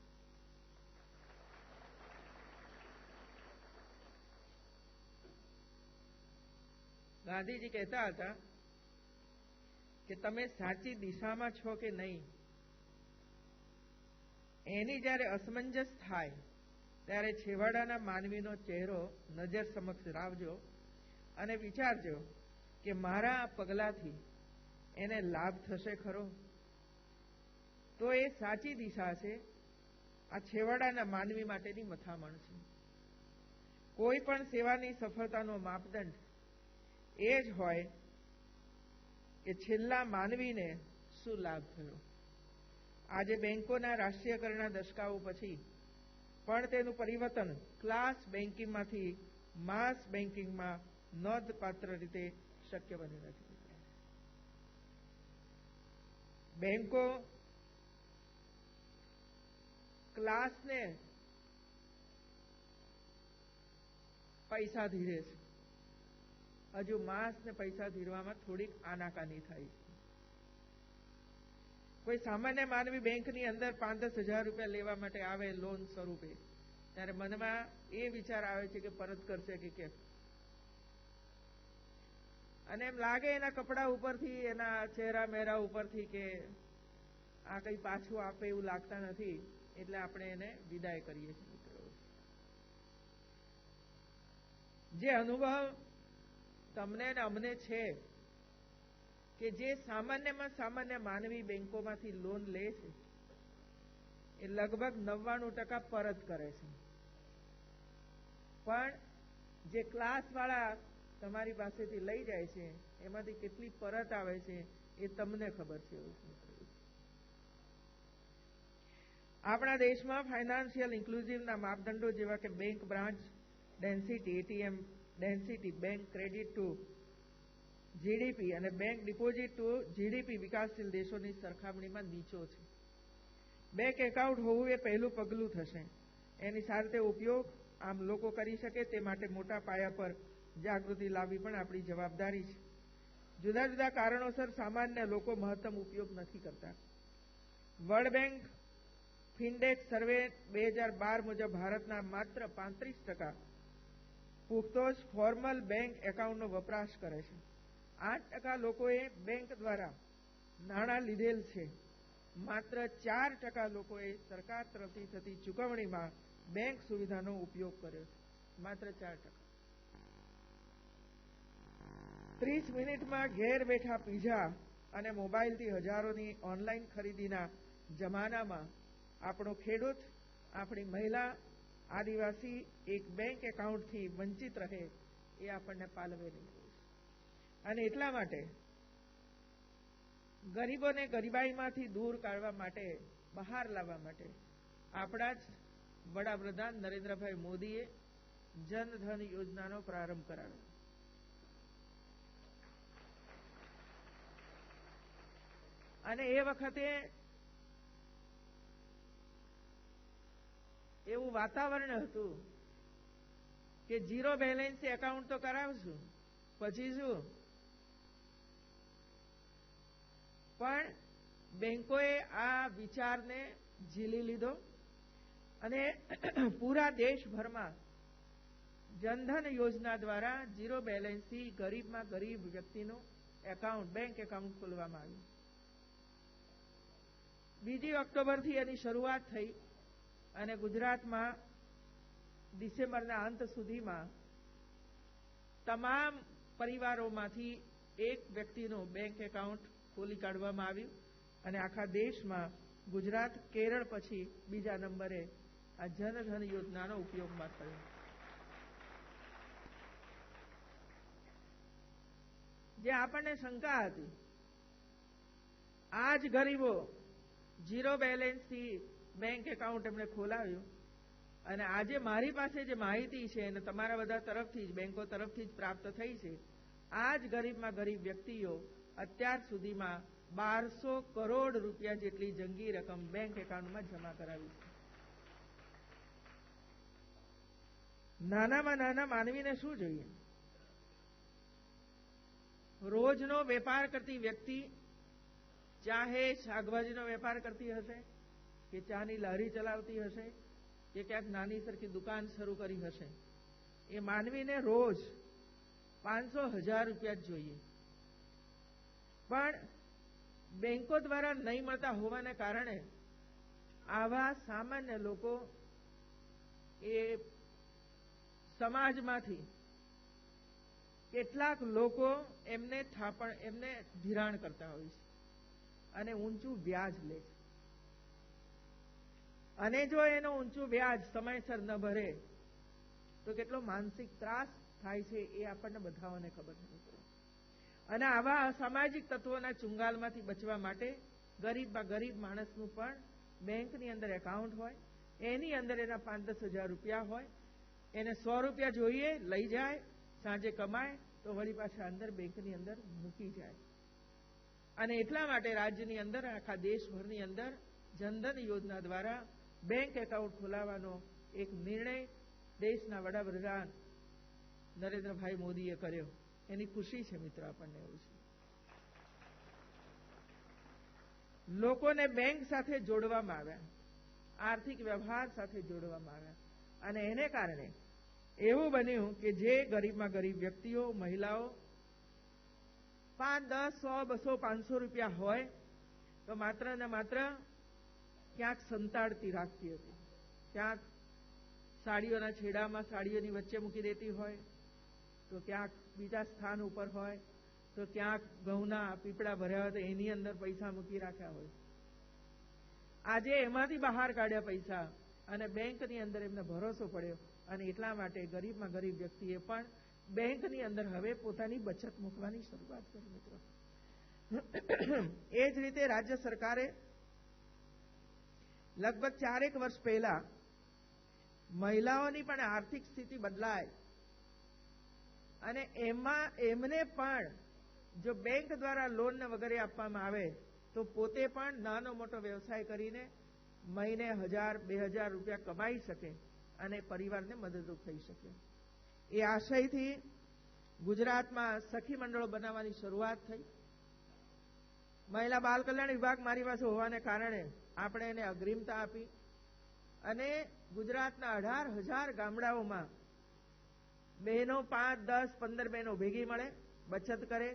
ગાંધીજી કહેતા હતા કે તમે સાચી દિશામાં છો કે નહીં, એની જ્યારે અસમંજસ થાય ત્યારે છેવાડાના માનવીનો ચહેરો નજર સમક્ષ લાવજો અને વિચારજો કે મારા આ પગલાથી એને લાભ થશે ખરો, તો એ સાચી દિશા છે. આ છેવાડાના માનવી માટેની મથામણ છે. કોઈ પણ સેવાની સફળતાનો માપદંડ એ જ હોય કે છેલ્લા માનવીને શું લાભ થયો. આજે બેંકોના રાષ્ટ્રીયકરણના દશકાઓ પછી પણ તેનું પરિવર્તન ક્લાસ બેન્કિંગમાંથી માસ બેન્કિંગમાં નોંધપાત્ર રીતે શક્ય બન્યું નથી. બેંકો ક્લાસને પૈસા ધીરે છે, હજુ માસને પૈસા ધીરવામાં થોડીક આનાકાની થાય છે. કોઈ સામાન્ય માનવી બેંકની અંદર 5-10 હજાર રૂપિયા લેવા માટે આવે લોન સ્વરૂપે, ત્યારે મનમાં એ વિચાર આવે છે કે પરત કરશે કે કેમ, અને એમ લાગે એના કપડા ઉપરથી, એના ચહેરા મેરા ઉપરથી કે આ કંઈ પાછું આપે એવું લાગતા નથી, એટલે આપણે એને વિદાય કરીએ છીએ. જે અનુભવ તમને ને અમને છે કે જે સામાન્યમાં સામાન્ય માનવી બેંકોમાંથી લોન લે છે એ લગભગ 99% પરત કરે છે, પણ જે ક્લાસવાળા તમારી પાસેથી લઈ જાય છે એમાંથી કેટલી પરત આવે છે એ તમને ખબર છે. આપણા દેશમાં ફાઇનાન્શિયલ ઇન્ક્લુઝિવના માપદંડો જેવા કે bank branch density, ATM density, bank credit two GDP અને બેંક ડિપોઝિટ ટુ જીડીપી વિકાસશીલ દેશોની સરખામણીમાં નીચો છે. બેંક એકાઉન્ટ હોવું એ પહેલું પગલું થશે. એની સાથે ઉપયોગ આમ લોકો કરી શકે તે માટે મોટા પાયા પર જાગૃતિ લાવવી પણ આપણી જવાબદારી છે. જુદા જુદા કારણોસર સામાન્ય લોકો મહત્તમ ઉપયોગ નથી કરતા. વર્લ્ડ બેંક ફિનટેક સર્વે 2012 મુજબ ભારતના માત્ર 35% પુખ્તો જ ફોર્મલ બેંક એકાઉન્ટનો વપરાશ કરે છે. 8% લોકોએ બેંક દ્વારા નાણાં લીધેલ છે. માત્ર 4% લોકોએ સરકાર તરફથી થતી ચૂકવણીમાં બેંક સુવિધાનો ઉપયોગ કર્યો છે. માત્ર 4%. 30 મિનિટમાં ઘેર બેઠા પીઝા અને મોબાઈલથી હજારોની ઓનલાઈન ખરીદીના જમાનામાં આપણો ખેડૂત, આપણી મહિલા, આદિવાસી એક બેંક એકાઉન્ટથી વંચિત રહે એ આપણને પાલવે નહીં. અને એટલા માટે ગરીબોને ગરીબાઈમાંથી દૂર કાઢવા માટે, બહાર લાવવા માટે આપણા જ વડાપ્રધાન નરેન્દ્રભાઈ મોદીએ જનધન યોજનાનો પ્રારંભ કરાવ્યો. અને એ વખતે એવું વાતાવરણ હતું કે ઝીરો બેલેન્સ એકાઉન્ટ તો કરાવશું, પછી શું? પણ બેંકોએ આ વિચારને ઝીલી લીધો અને પૂરા દેશભરમાં જનધન યોજના દ્વારા ઝીરો બેલેન્સથી ગરીબમાં ગરીબ વ્યક્તિનું એકાઉન્ટ, બેંક એકાઉન્ટ ખોલવામાં આવ્યું. 2 ઓક્ટોબરથી એની શરૂઆત થઈ અને ગુજરાતમાં ડિસેમ્બરના અંત સુધીમાં તમામ પરિવારોમાંથી એક વ્યક્તિનું બેંક એકાઉન્ટ ખોલી કાઢવામાં આવ્યું અને આખા દેશમાં ગુજરાત કેરળ પછી બીજા નંબરે આ જનધન યોજનાનો ઉપયોગમાં થયો. જે આપણને શંકા હતી, આ જ ગરીબો ઝીરો બેલેન્સથી બેંક એકાઉન્ટ એમણે ખોલાવ્યું અને આજે મારી પાસે જે માહિતી છે અને તમારા બધા તરફથી જ, બેંકો તરફથી જ પ્રાપ્ત થઈ છે, આ જ ગરીબમાં ગરીબ વ્યક્તિઓ અત્યાર સુધીમાં 1200 કરોડ રૂપિયા જેટલી જંગી રકમ બેંક એકાઉન્ટમાં જમા કરાવી છે. નાનામાં નાના માનવીને શું જોઈએ? રોજનો વેપાર કરતી વ્યક્તિ, ચાહે શાકભાજીનો વેપાર કરતી હશે કે ચાની લારી ચલાવતી હશે કે ક્યાંક નાની સરખી દુકાન શરૂ કરી હશે, એ માનવીને રોજ 500,000 રૂપિયા જ જોઈએ. પણ બેંકો દ્વારા નહીં મળતા હોવાને કારણે આવા સામાન્ય લોકો એ સમાજમાંથી કેટલાક લોકો એમને ધિરાણ કરતા હોય છે અને ઊંચું વ્યાજ લે છે. અને જો એનો ઊંચું વ્યાજ સમયસર ન ભરે તો કેટલો માનસિક ત્રાસ થાય છે એ આપણને બધાઓને ખબર નથી. અને આવા અસામાજિક તત્વોના ચુંગાલમાંથી બચવા માટે ગરીબમાં ગરીબ માણસનું પણ બેંકની અંદર એકાઉન્ટ હોય, એની અંદર એના 5-10 હજાર રૂપિયા હોય, એને 100 રૂપિયા જોઈએ, લઈ જાય, સાંજે કમાય તો વળી પાછા અંદર બેંકની અંદર મૂકી જાય. અને એટલા માટે રાજ્યની અંદર, આખા દેશભરની અંદર જનધન યોજના દ્વારા બેંક એકાઉન્ટ ખોલાવવાનો એક નિર્ણય દેશના વડાપ્રધાન નરેન્દ્રભાઈ મોદીએ કર્યો. એની ખુશી છે મિત્રો આપણને. એવું છે લોકોને બેંક સાથે જોડવામાં આવ્યા, આર્થિક વ્યવહાર સાથે જોડવામાં આવ્યા અને એને કારણે એવું બન્યું કે જે ગરીબમાં ગરીબ વ્યક્તિઓ, મહિલાઓ 5, 10, 100, 200, 500 રૂપિયા હોય તો માત્ર ને માત્ર ક્યાંક સંતાડતી રાખતી હતી, ક્યાંક સાડીઓના છેડામાં સાડીઓની વચ્ચે મૂકી દેતી હોય, તો ક્યાંક બીજા સ્થાન ઉપર હોય, તો ક્યાંક ઘઉંના પીપળા ભર્યા હોય તો એની અંદર પૈસા મૂકી રાખ્યા હોય. આજે એમાંથી બહાર કાઢ્યા પૈસા અને બેંકની અંદર એમને ભરોસો પડ્યો અને એટલા માટે ગરીબમાં ગરીબ વ્યક્તિએ પણ બેંકની અંદર હવે પોતાની બચત મૂકવાની શરૂઆત કરી મિત્રો. એ જ રીતે રાજ્ય સરકારે લગભગ 4 વર્ષ પહેલા મહિલાઓની પણ આર્થિક સ્થિતિ બદલાય અને એમને પણ જો બેંક દ્વારા લોન વગેરે આપવામાં આવે તો પોતે પણ નાનો મોટો વ્યવસાય કરીને મહિને 1,000-2,000 રૂપિયા કમાઈ શકે અને પરિવારને મદદરૂપ થઈ શકે. એ આશયથી ગુજરાતમાં સખી મંડળો બનાવવાની શરૂઆત થઈ. મહિલા બાલ કલ્યાણ વિભાગ મારી પાસે હોવાને કારણે આપણે એને અગ્રિમતા આપી અને ગુજરાતના 18,000 ગામડાઓમાં બહેનો 5, 10, 15 બહેનો ભેગી મળે, બચત કરે,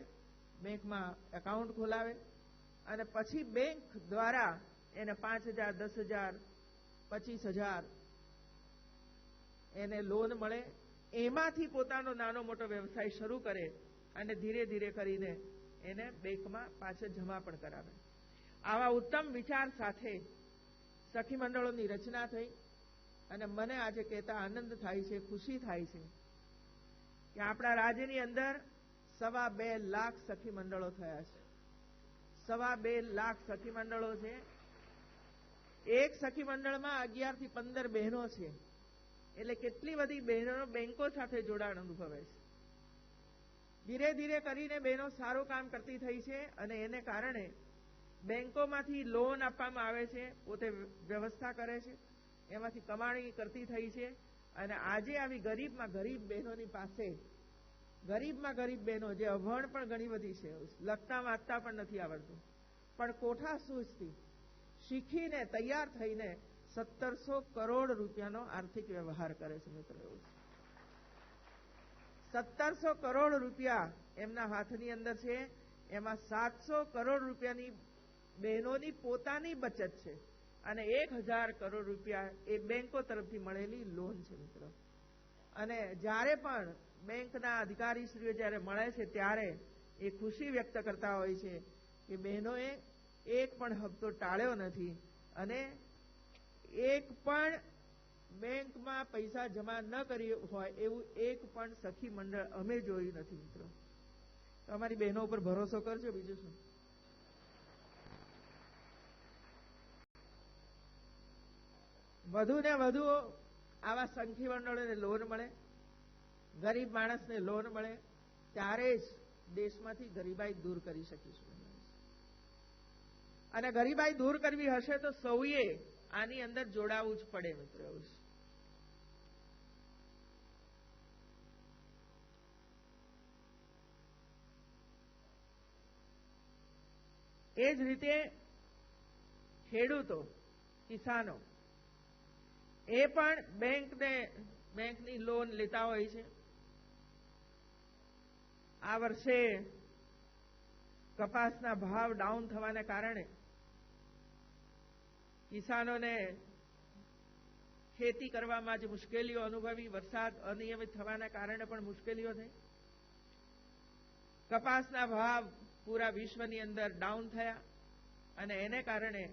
બેંકમાં એકાઉન્ટ ખોલાવે અને પછી બેંક દ્વારા એને 5,000, 10,000, 25,000 એને લોન મળે. એમાંથી પોતાનો નાનો મોટો વ્યવસાય શરૂ કરે અને ધીરે ધીરે કરીને એને બેંકમાં પાછળ જમા પણ કરાવે. આવા ઉત્તમ વિચાર સાથે સખી મંડળોની રચના થઈ અને મને આજે કહેતા આનંદ થાય છે, ખુશી થાય છે કે આપણા રાજ્યની અંદર 2.25 લાખ સખી મંડળો થયા છે. 2.25 લાખ સખી મંડળો છે. એક સખી મંડળમાં 11 થી 15 બહેનો છે. એટલે કેટલી બધી બહેનો બેંકો સાથે જોડાણ અનુભવે છે. ધીરે ધીરે કરીને બહેનો સારું કામ કરતી થઈ છે અને એને કારણે બેંકોમાંથી લોન આપવામાં આવે છે, પોતે વ્યવસ્થા કરે છે, એમાંથી કમાણી કરતી થઈ છે અને આજે આવી ગરીબમાં ગરીબ બહેનોની પાસે, ગરીબમાં ગરીબ બહેનો જે અભણ પણ ઘણી બધી છે, લખતા વાંચતા પણ નથી આવડતું, પણ કોઠા સૂઝથી શીખીને તૈયાર થઈને 1700 કરોડ રૂપિયાનો આર્થિક વ્યવહાર કરે છે. મિત્રો, 1700 કરોડ રૂપિયા એમના હાથની અંદર છે. એમાં 700 કરોડ રૂપિયાની બહેનોની પોતાની બચત છે અને 1000 કરોડ રૂપિયા એ બેંકો તરફથી મળેલી લોન છે. મિત્રો, અને જ્યારે પણ બેંકના અધિકારીશ્રીઓ જ્યારે મળે છે ત્યારે એ ખુશી વ્યક્ત કરતા હોય છે કે બહેનોએ એક પણ હપ્તો ટાળ્યો નથી અને એક પણ બેંકમાં પૈસા જમા ન કરી હોય એવું એક પણ સખી મંડળ અમે જોયું નથી. મિત્રો, તો અમારી બહેનો ઉપર ભરોસો કરજો. બીજું શું, વધુ ને વધુ આવા સખી મંડળોને લોન મળે, ગરીબ માણસને લોન મળે, ત્યારે જ દેશમાંથી ગરીબાઈ દૂર કરી શકીશું. અને ગરીબાઈ દૂર કરવી હશે તો સૌએ આની અંદર જોડાવું જ પડે. મિત્રો, એ જ રીતે ખેડૂતો, કિસાનો એ પણ બેંકની લોન લેતા હોય છે. આ વર્ષે કપાસના ભાવ ડાઉન થવાના કારણે કિસાનોને ખેતી કરવામાં જે મુશ્કેલીઓ અનુભવી, વરસાદ અનિયમિત થવાના કારણે પણ મુશ્કેલીઓ થઈ. કપાસના ભાવ પૂરા વિશ્વની અંદર ડાઉન થયા અને એને કારણે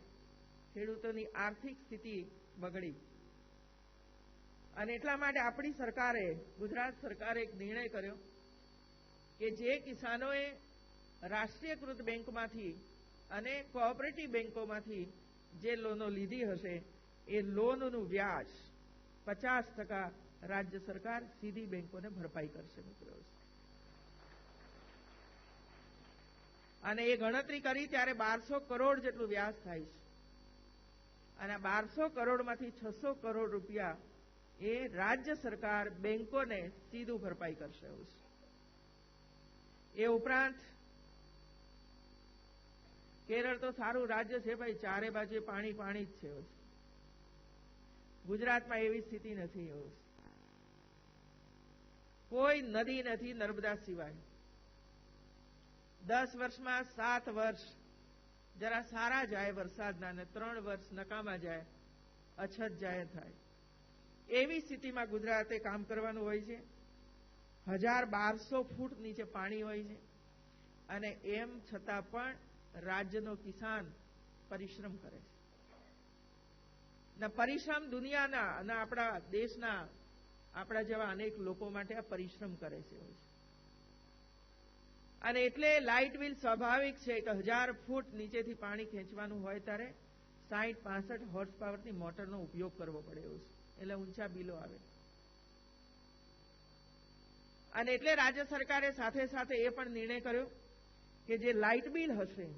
ખેડૂતોની આર્થિક સ્થિતિ બગડી. અને એટલા માટે આપણી સરકારે, ગુજરાત સરકારે એક નિર્ણય કર્યો કે જે કિસાનોએ રાષ્ટ્રીયકૃત બેંકમાંથી અને કોઓપરેટિવ બેંકોમાંથી જે લોનો લીધી હશે એ લોનનું વ્યાજ 50% રાજ્ય સરકાર સીધી બેંકોને ભરપાઈ કરશે. મિત્રો, અને એ ગણતરી કરી ત્યારે 1200 કરોડ જેટલું વ્યાજ થાય છે અને 1200 કરોડમાંથી 600 કરોડ રૂપિયા એ રાજ્ય સરકાર બેંકોને સીધું ભરપાઈ કરશે. એ ઉપરાંત કેરળ તો સારું રાજ્ય છે ભાઈ, ચારે બાજુ પાણી પાણી જ છે. ગુજરાતમાં એવી સ્થિતિ નથી. કોઈ નદી નથી નર્મદા સિવાય. 10 વર્ષમાં 7 વર્ષ જરા સારા જાય વરસાદના ને 3 વર્ષ નકામા જાય, અછત જાહેર થાય. એવી સ્થિતિમાં ગુજરાતે કામ કરવાનું હોય છે. 1200 ફૂટ નીચે પાણી હોય છે અને એમ છતાં પણ રાજ્યનો કિસાન પરિશ્રમ કરે છે. ને પરિશ્રમ દુનિયાના અને આપણા દેશના, આપણા જેવા અનેક લોકો માટે આ પરિશ્રમ કરે છે. અને એટલે લાઇટ બિલ સ્વાભાવિક છે કે 1000 ફૂટ નીચેથી પાણી ખેંચવાનું હોય ત્યારે 60-65 હોર્સ પાવરની મોટરનો ઉપયોગ કરવો પડે એવું છે. એટલે ઊંચા બિલો આવે. અને એટલે રાજ્ય સરકારે સાથે સાથે એ પણ નિર્ણય કર્યો કે જે લાઇટ બિલ હશે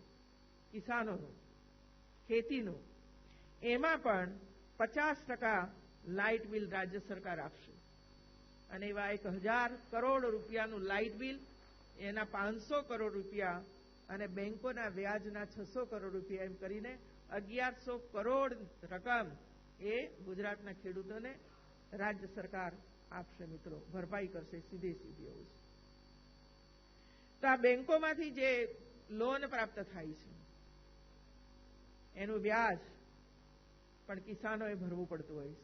કિસાનોનું, ખેતીનું, એમાં પણ 50% લાઇટ બિલ રાજ્ય સરકાર આપશે. અને એવા 1000 કરોડ રૂપિયાનું લાઇટ બિલ, એના 500 કરોડ રૂપિયા અને બેંકોના વ્યાજના 600 કરોડ રૂપિયા, એમ કરીને 1100 કરોડ રકમ એ ગુજરાતના ખેડૂતોને રાજ્ય સરકાર આપશે મિત્રો, ભરપાઈ કરશે સીધી એવું છે. તો આ બેંકોમાંથી જે લોન પ્રાપ્ત થાય છે એનું વ્યાજ પણ કિસાનોએ ભરવું પડતું હોય છે.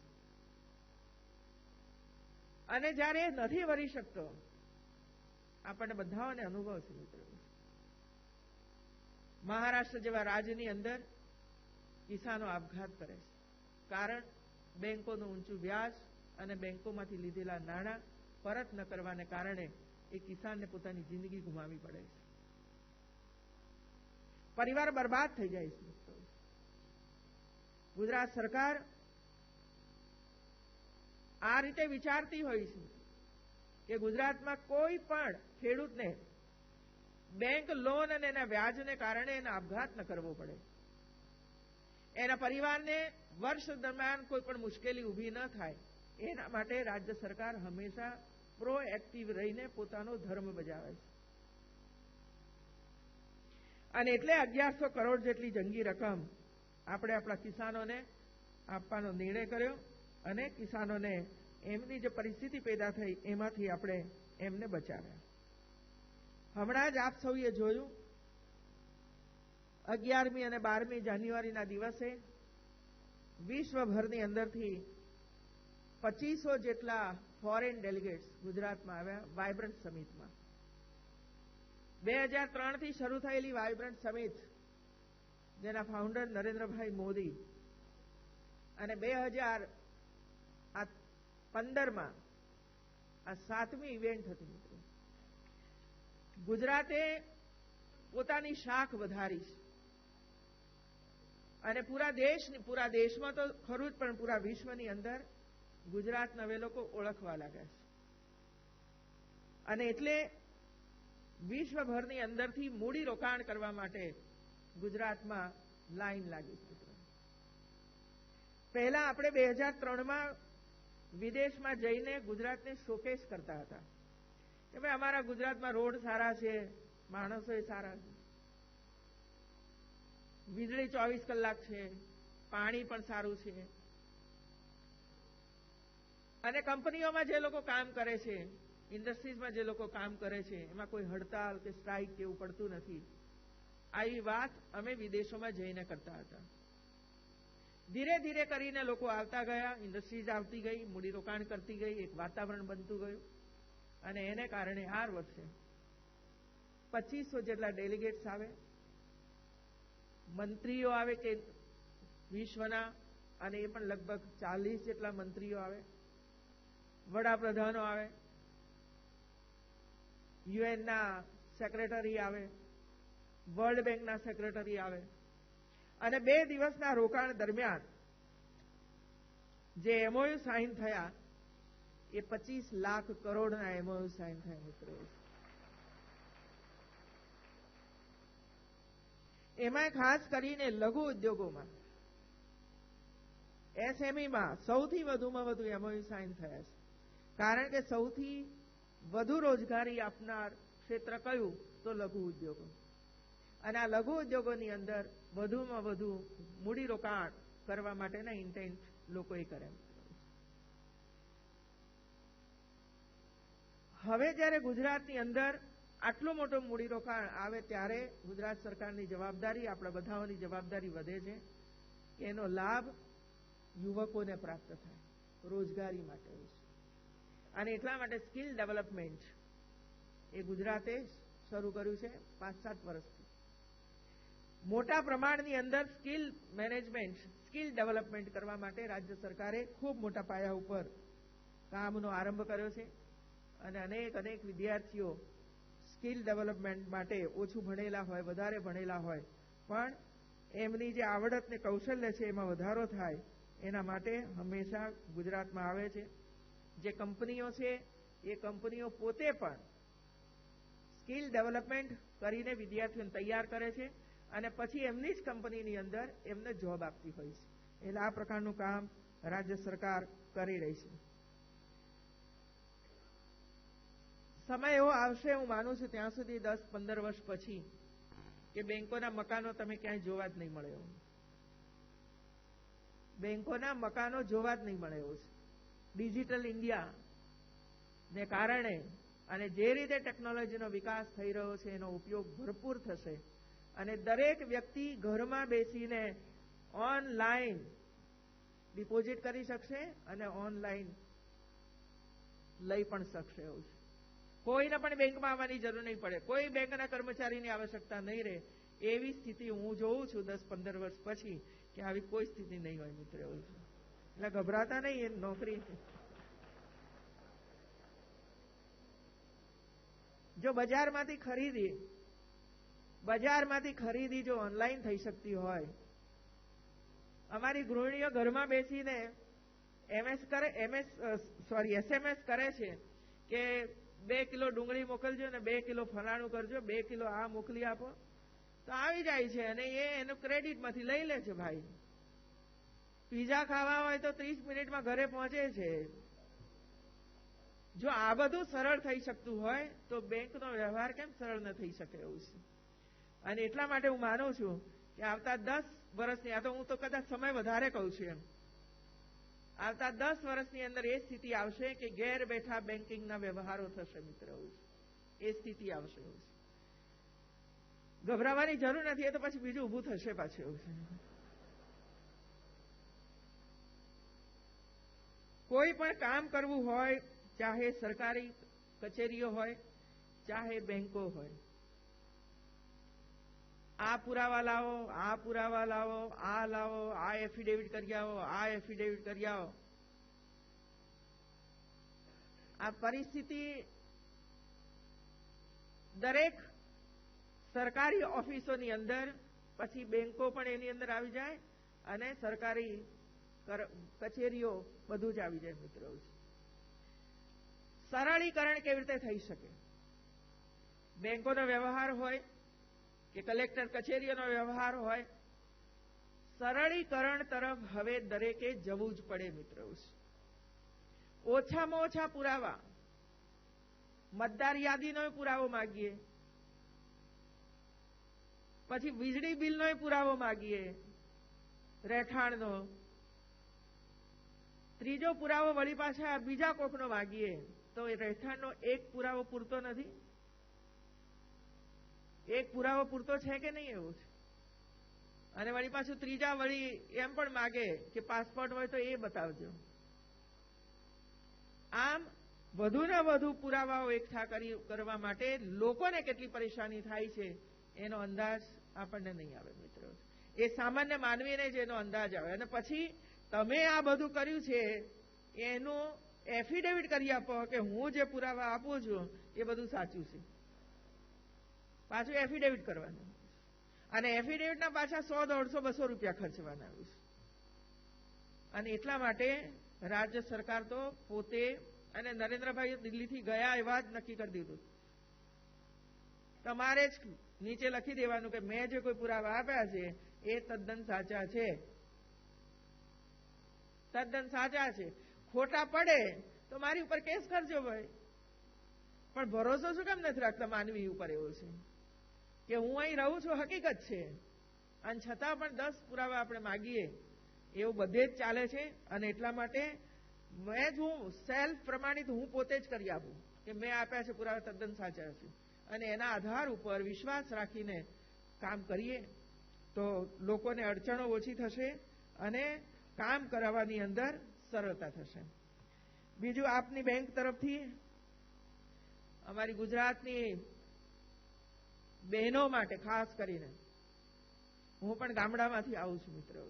અને જ્યારે નથી ભરી શકતો, આપણને બધાઓને અનુભવ છે મિત્રો. મહારાષ્ટ્ર જેવા રાજ્યની અંદર કિસાનો આપઘાત કરે છે, કારણ બેંકોનું ઊંચું વ્યાજ અને બેંકોમાંથી લીધેલા નાણાં પરત ન કરવાને કારણે એ કિસાનને પોતાની જિંદગી ગુમાવવી પડે છે. પરિવાર બરબાદ થઈ જાય છે. ગુજરાત સરકાર આ રીતે વિચારતી હોય છે કે ગુજરાતમાં કોઈ પણ ખેડૂતને બેંક લોન અને એના વ્યાજને કારણે એનો આપઘાત ન કરવો પડે, એના પરિવારને વર્ષ દરમિયાન કોઈ પણ મુશ્કેલી ઊભી ન થાય, એના માટે રાજ્ય સરકાર હંમેશા પ્રોએક્ટિવ રહીને પોતાનો ધર્મ બજાવે છે. અને એટલે 1100 કરોડ જેટલી જંગી રકમ આપણે આપણા કિસાનોને આપવાનો નિર્ણય કર્યો અને કિસાનોને એમની જે પરિસ્થિતિ પેદા થઈ એમાંથી આપણે એમને બચાવ્યા. હમણાં જ આપ સૌએ જોયું 11મી અને 12મી જાન્યુઆરીના દિવસે વિશ્વભરની અંદરથી 2500 જેટલા ફોરેન ડેલિગેટ્સ ગુજરાતમાં આવ્યા વાઇબ્રન્ટ સમિટમાં. 2003 થી શરૂ થયેલી વાઇબ્રન્ટ સમિટ, જેના ફાઉન્ડર નરેન્દ્રભાઈ મોદી, અને 2015માં આ 7મી ઇવેન્ટ હતી મિત્રો. ગુજરાતે પોતાની શાખ વધારી છે અને પૂરા દેશમાં તો ખરું જ, પણ પૂરા વિશ્વની અંદર ગુજરાતના હવે લોકો ઓળખવા લાગ્યા છે. અને એટલે વિશ્વભરની અંદરથી મૂડી રોકાણ કરવા માટે ગુજરાતમાં લાઈન લાગી છે. પહેલા આપણે 2003માં વિદેશમાં જઈને ગુજરાતને શોકેસ કરતા હતા કે ભાઈ અમારા ગુજરાતમાં રોડ સારા છે, માણસો સારા છે, વીજળી 24 કલાક છે, પાણી પણ સારું છે, અને કંપનીઓમાં જે લોકો કામ કરે છે, ઇન્ડસ્ટ્રીઝમાં જે લોકો કામ કરે છે, એમાં કોઈ હડતાલ કે સ્ટ્રાઇક કે એવું પડતું નથી. આવી વાત અમે વિદેશોમાં જઈને કરતા હતા. ધીરે ધીરે કરીને લોકો આવતા ગયા, ઇન્ડસ્ટ્રીઝ આવતી ગઈ, મૂડીરોકાણ કરતી ગઈ, એક વાતાવરણ બનતું ગયું, અને એને કારણે આ વર્ષે 2500 જેટલા ડેલિગેટ્સ આવે, મંત્રીઓ આવે કે વિશ્વના, અને એ પણ લગભગ 40 જેટલા મંત્રીઓ આવે, વડાપ્રધાનો આવે, યુએનના સેક્રેટરી આવે, વર્લ્ડ બેંકના સેક્રેટરી આવે, અને 2 દિવસના રોકાણ દરમિયાન જે એમઓયુ સાઇન થયા એ 25 લાખ કરોડના એમઓયુ સાઇન થયા મિત્રો. એમાં ખાસ કરીને લઘુ ઉદ્યોગોમાં, એસએમઈમાં સૌથી વધુમાં વધુ એમઓયુ સાઇન થયા છે. કારણ કે સૌથી વધુ રોજગારી આપનાર ક્ષેત્ર કયું? તો લઘુ ઉદ્યોગો. અને આ લઘુ ઉદ્યોગોની અંદર વધુમાં વધુ મૂડીરોકાણ કરવા માટેના ઇન્ટેન્ટ લોકોએ કર્યા. હવે જ્યારે ગુજરાતની અંદર આટલું મોટું મૂડીરોકાણ આવે ત્યારે ગુજરાત સરકારની જવાબદારી, આપણા બધાઓની જવાબદારી વધે છે કે એનો લાભ યુવકોને પ્રાપ્ત થાય, રોજગારી માટે. અને એટલા માટે સ્કિલ ડેવલપમેન્ટ એ ગુજરાતે શરૂ કર્યું છે 5-7 વર્ષથી. મોટા પ્રમાણની અંદર સ્કિલ મેનેજમેન્ટ, સ્કિલ ડેવલપમેન્ટ કરવા માટે રાજ્ય સરકારે ખૂબ મોટા પાયા ઉપર કામનો આરંભ કર્યો છે. અને અનેક વિદ્યાર્થીઓ સ્કિલ ડેવલપમેન્ટ માટે ઓછું ભણેલા હોય, વધારે ભણેલા હોય, પણ એમની જે આવડત ને કૌશલ્ય છે એમાં વધારો થાય એના માટે હંમેશા ગુજરાતમાં આવે છે. જે કંપનીઓ છે એ કંપનીઓ પોતે પણ સ્કિલ ડેવલપમેન્ટ કરીને વિદ્યાર્થીઓને તૈયાર કરે છે અને પછી એમની જ કંપનીની અંદર એમને જોબ આપતી હોય છે. એટલે આ પ્રકારનું કામ રાજ્ય સરકાર કરી રહી છે. સમય એવો આવશે, હું માનું છું ત્યાં સુધી 10-15 વર્ષ પછી, કે બેંકોના મકાનો તમે ક્યાંય જોવા જ નહીં મળે એવું. બેંકોના મકાનો જોવા જ નહીં મળે એવું છે. ડિજિટલ ઇન્ડિયા ને કારણે અને જે રીતે ટેકનોલોજીનો વિકાસ થઈ રહ્યો છે એનો ઉપયોગ ભરપૂર થશે અને દરેક વ્યક્તિ ઘરમાં બેસીને ઓનલાઈન ડિપોઝિટ કરી શકશે અને ઓનલાઈન લઈ પણ શકશે એવું છે. કોઈને પણ બેંકમાં આવવાની જરૂર નહીં પડે, કોઈ બેંકના કર્મચારીની આવશ્યકતા નહીં રહે. એવી સ્થિતિ હું જોઉં છું 10-15 વર્ષ પછી કે આવી કોઈ સ્થિતિ નહીં હોય મિત્ર એવું છે. એટલે ગભરાતા નહીં એ નોકરી. જો બજારમાંથી ખરીદી જો ઓનલાઈન થઈ શકતી હોય, અમારી ગૃહિણીઓ ઘરમાં બેસીને SMS કરે છે કે 2 કિલો ડુંગળી મોકલજો ને 2 કિલો ફલાણું કરજો, 2 કિલો આ મોકલી આપો, તો આવી જાય છે અને એનું ક્રેડિટમાંથી લઈ લે છે. ભાઈ પીઝા ખાવા હોય તો 30 મિનિટમાં ઘરે પહોંચે છે. જો આ બધું સરળ થઈ શકતું હોય તો બેંકનો વ્યવહાર કેમ સરળ ન થઈ શકે એવું છે. અને એટલા માટે હું માનું છું કે આવતા 10 વર્ષની, આ તો હું તો કદાચ સમય વધારે કહું છું એમ, આવતા 10 વર્ષની અંદર એ સ્થિતિ આવશે કે ઘેર બેઠા બેન્કિંગના વ્યવહારો થશે મિત્ર એવું છે. એ સ્થિતિ આવશે એવું છે. ગભરાવાની જરૂર નથી, એ તો પછી બીજું ઊભું થશે પાછું એવું છે. કોઈ પણ કામ કરવું હોય, ચાહે સરકારી કચેરીઓ હોય, ચાહે બેંકો હોય, આ પુરાવા લાવો, આ પુરાવા લાવો, આ લાવો, આ એફિડેવિટ કરી આવો, આ એફિડેવિટ કરી આવો. આ પરિસ્થિતિ દરેક સરકારી ઓફિસોની અંદર, પછી બેંકો પણ એની અંદર આવી જાય અને સરકારી કચેરીઓ બધું જ આવી જાય મિત્રો. સરળીકરણ કેવી રીતે થઈ શકે? બેંકોનો વ્યવહાર હોય કે કલેક્ટર કચેરીઓનો વ્યવહાર હોય, સરળીકરણ તરફ હવે દરેકે જવું જ પડે મિત્રો. ઓછામાં ઓછા પુરાવા, મતદાર યાદીનો પુરાવો માગીએ, પછી વીજળી બિલનો પુરાવો માગીએ, રહેઠાણનો, ત્રીજો પુરાવો વળી પાછા બીજા કોકનો માગીએ તો એ રહેઠાણનો એક પુરાવો પૂરતો નથી? એક પુરાવો પૂરતો છે કે નહીં એવું છે? અને વળી પાછું ત્રીજા વળી એમ પણ માગે કે પાસપોર્ટ હોય તો એ બતાવજો. આમ વધુ ને વધુ પુરાવાઓ એકઠા કરવા માટે લોકોને કેટલી પરેશાની થાય છે એનો અંદાજ આપણને નહીં આવે મિત્રો. એ સામાન્ય માનવીને જ એનો અંદાજ આવે. અને પછી તમે આ બધું કર્યું છે એનું એફિડેવિટ કરી આપો કે હું જે પુરાવા આપું છું એ બધું સાચું છે. પાછું એફિડેવિટ કરવાનું અને એફિડેવિટના પાછા 100, 150, 200 રૂપિયા ખર્ચવાના. અને એટલા માટે રાજ્ય સરકાર તો પોતે, અને નરેન્દ્રભાઈ દિલ્હીથી ગયા એવા જ નક્કી કરી દીધું, તમારે જ નીચે લખી દેવાનું કે મેં જે કોઈ પુરાવા આપ્યા છે એ તદ્દન સાચા છે, તદ્દન સાચા છે. ખોટા પડે તો મારી ઉપર કેસ કરજો ભાઈ. પણ ભરોસો શું કેમ નથી રાખતા માનવી ઉપર એવો છે કે હું અહીં રહું છું, હકીકત છે, અને છતાં પણ 10 પુરાવા આપણે માગીએ એવું બધે જ ચાલે છે. અને એટલા માટે હું સેલ્ફ પ્રમાણિત હું પોતે જ કરી આપું કે મેં આપ્યા છે પુરાવા તદ્દન સાચા છે, અને એના આધાર ઉપર વિશ્વાસ રાખીને કામ કરીએ તો લોકોને અડચણો ઓછી થશે અને કામ કરાવવાની અંદર સરળતા થશે. બીજું, આપની બેંક તરફથી અમારી ગુજરાતની બહેનો માટે ખાસ કરીને, હું પણ ગામડામાંથી આવું છું મિત્રો,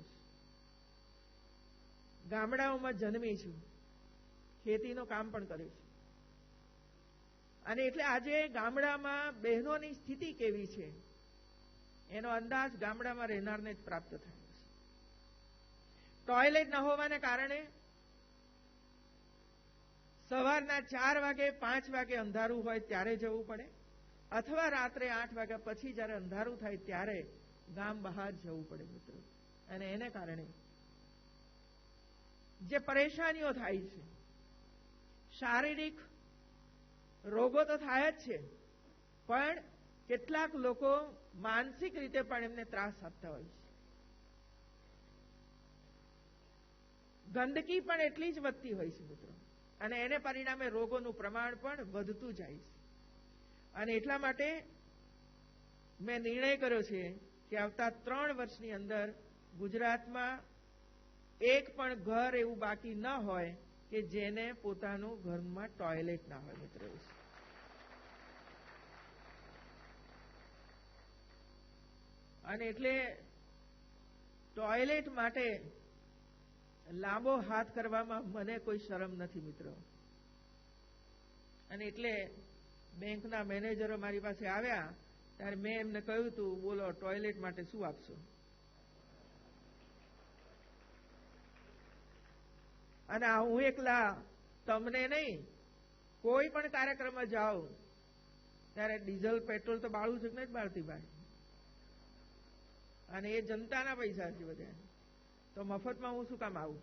ગામડાઓમાં જન્મી છું, ખેતીનું કામ પણ કર્યું છે, અને એટલે આજે ગામડામાં બહેનોની સ્થિતિ કેવી છે એનો અંદાજ ગામડામાં રહેનારને જ પ્રાપ્ત થાય છે. ટોયલેટ ન હોવાને કારણે સવારના 4 વાગે 5 વાગે અંધારું હોય ત્યારે જવું પડે, અથવા રાત્રે 8 વાગ્યા પછી જ્યારે અંધારું થાય ત્યારે ગામ બહાર જવું પડે મિત્રો. અને એને કારણે જે પરેશાનીઓ થાય છે, શારીરિક રોગો તો થાય જ છે, પણ કેટલાક લોકો માનસિક રીતે પણ એમને ત્રાસ આપતા હોય છે. ગંદકી પણ એટલી જ વધતી હોય છે મિત્રો. અને એને પરિણામે રોગોનું પ્રમાણ પણ વધતું જાય છે. અને એટલા માટે મેં નિર્ણય કર્યો છે કે આવતા 3 વર્ષની અંદર ગુજરાતમાં એક પણ ઘર એવું બાકી ન હોય કે જેને પોતાનું ઘરમાં ટોયલેટ ના હોય મિત્રો. અને એટલે ટોયલેટ માટે લાંબો હાથ કરવામાં મને કોઈ શરમ નથી મિત્રો. અને એટલે બેંકના મેનેજરો મારી પાસે આવ્યા ત્યારે મેં એમને કહ્યું હતું, બોલો ટોયલેટ માટે શું આપશો? અને હું એકલા તમને નહીં, કોઈ પણ કાર્યક્રમમાં જાઓ ત્યારે ડીઝલ પેટ્રોલ તો બાળું છે કે નહીં બાળતી ભાઈ? અને એ જનતાના પૈસા છે બધા, તો મફતમાં હું શું કામ આવું?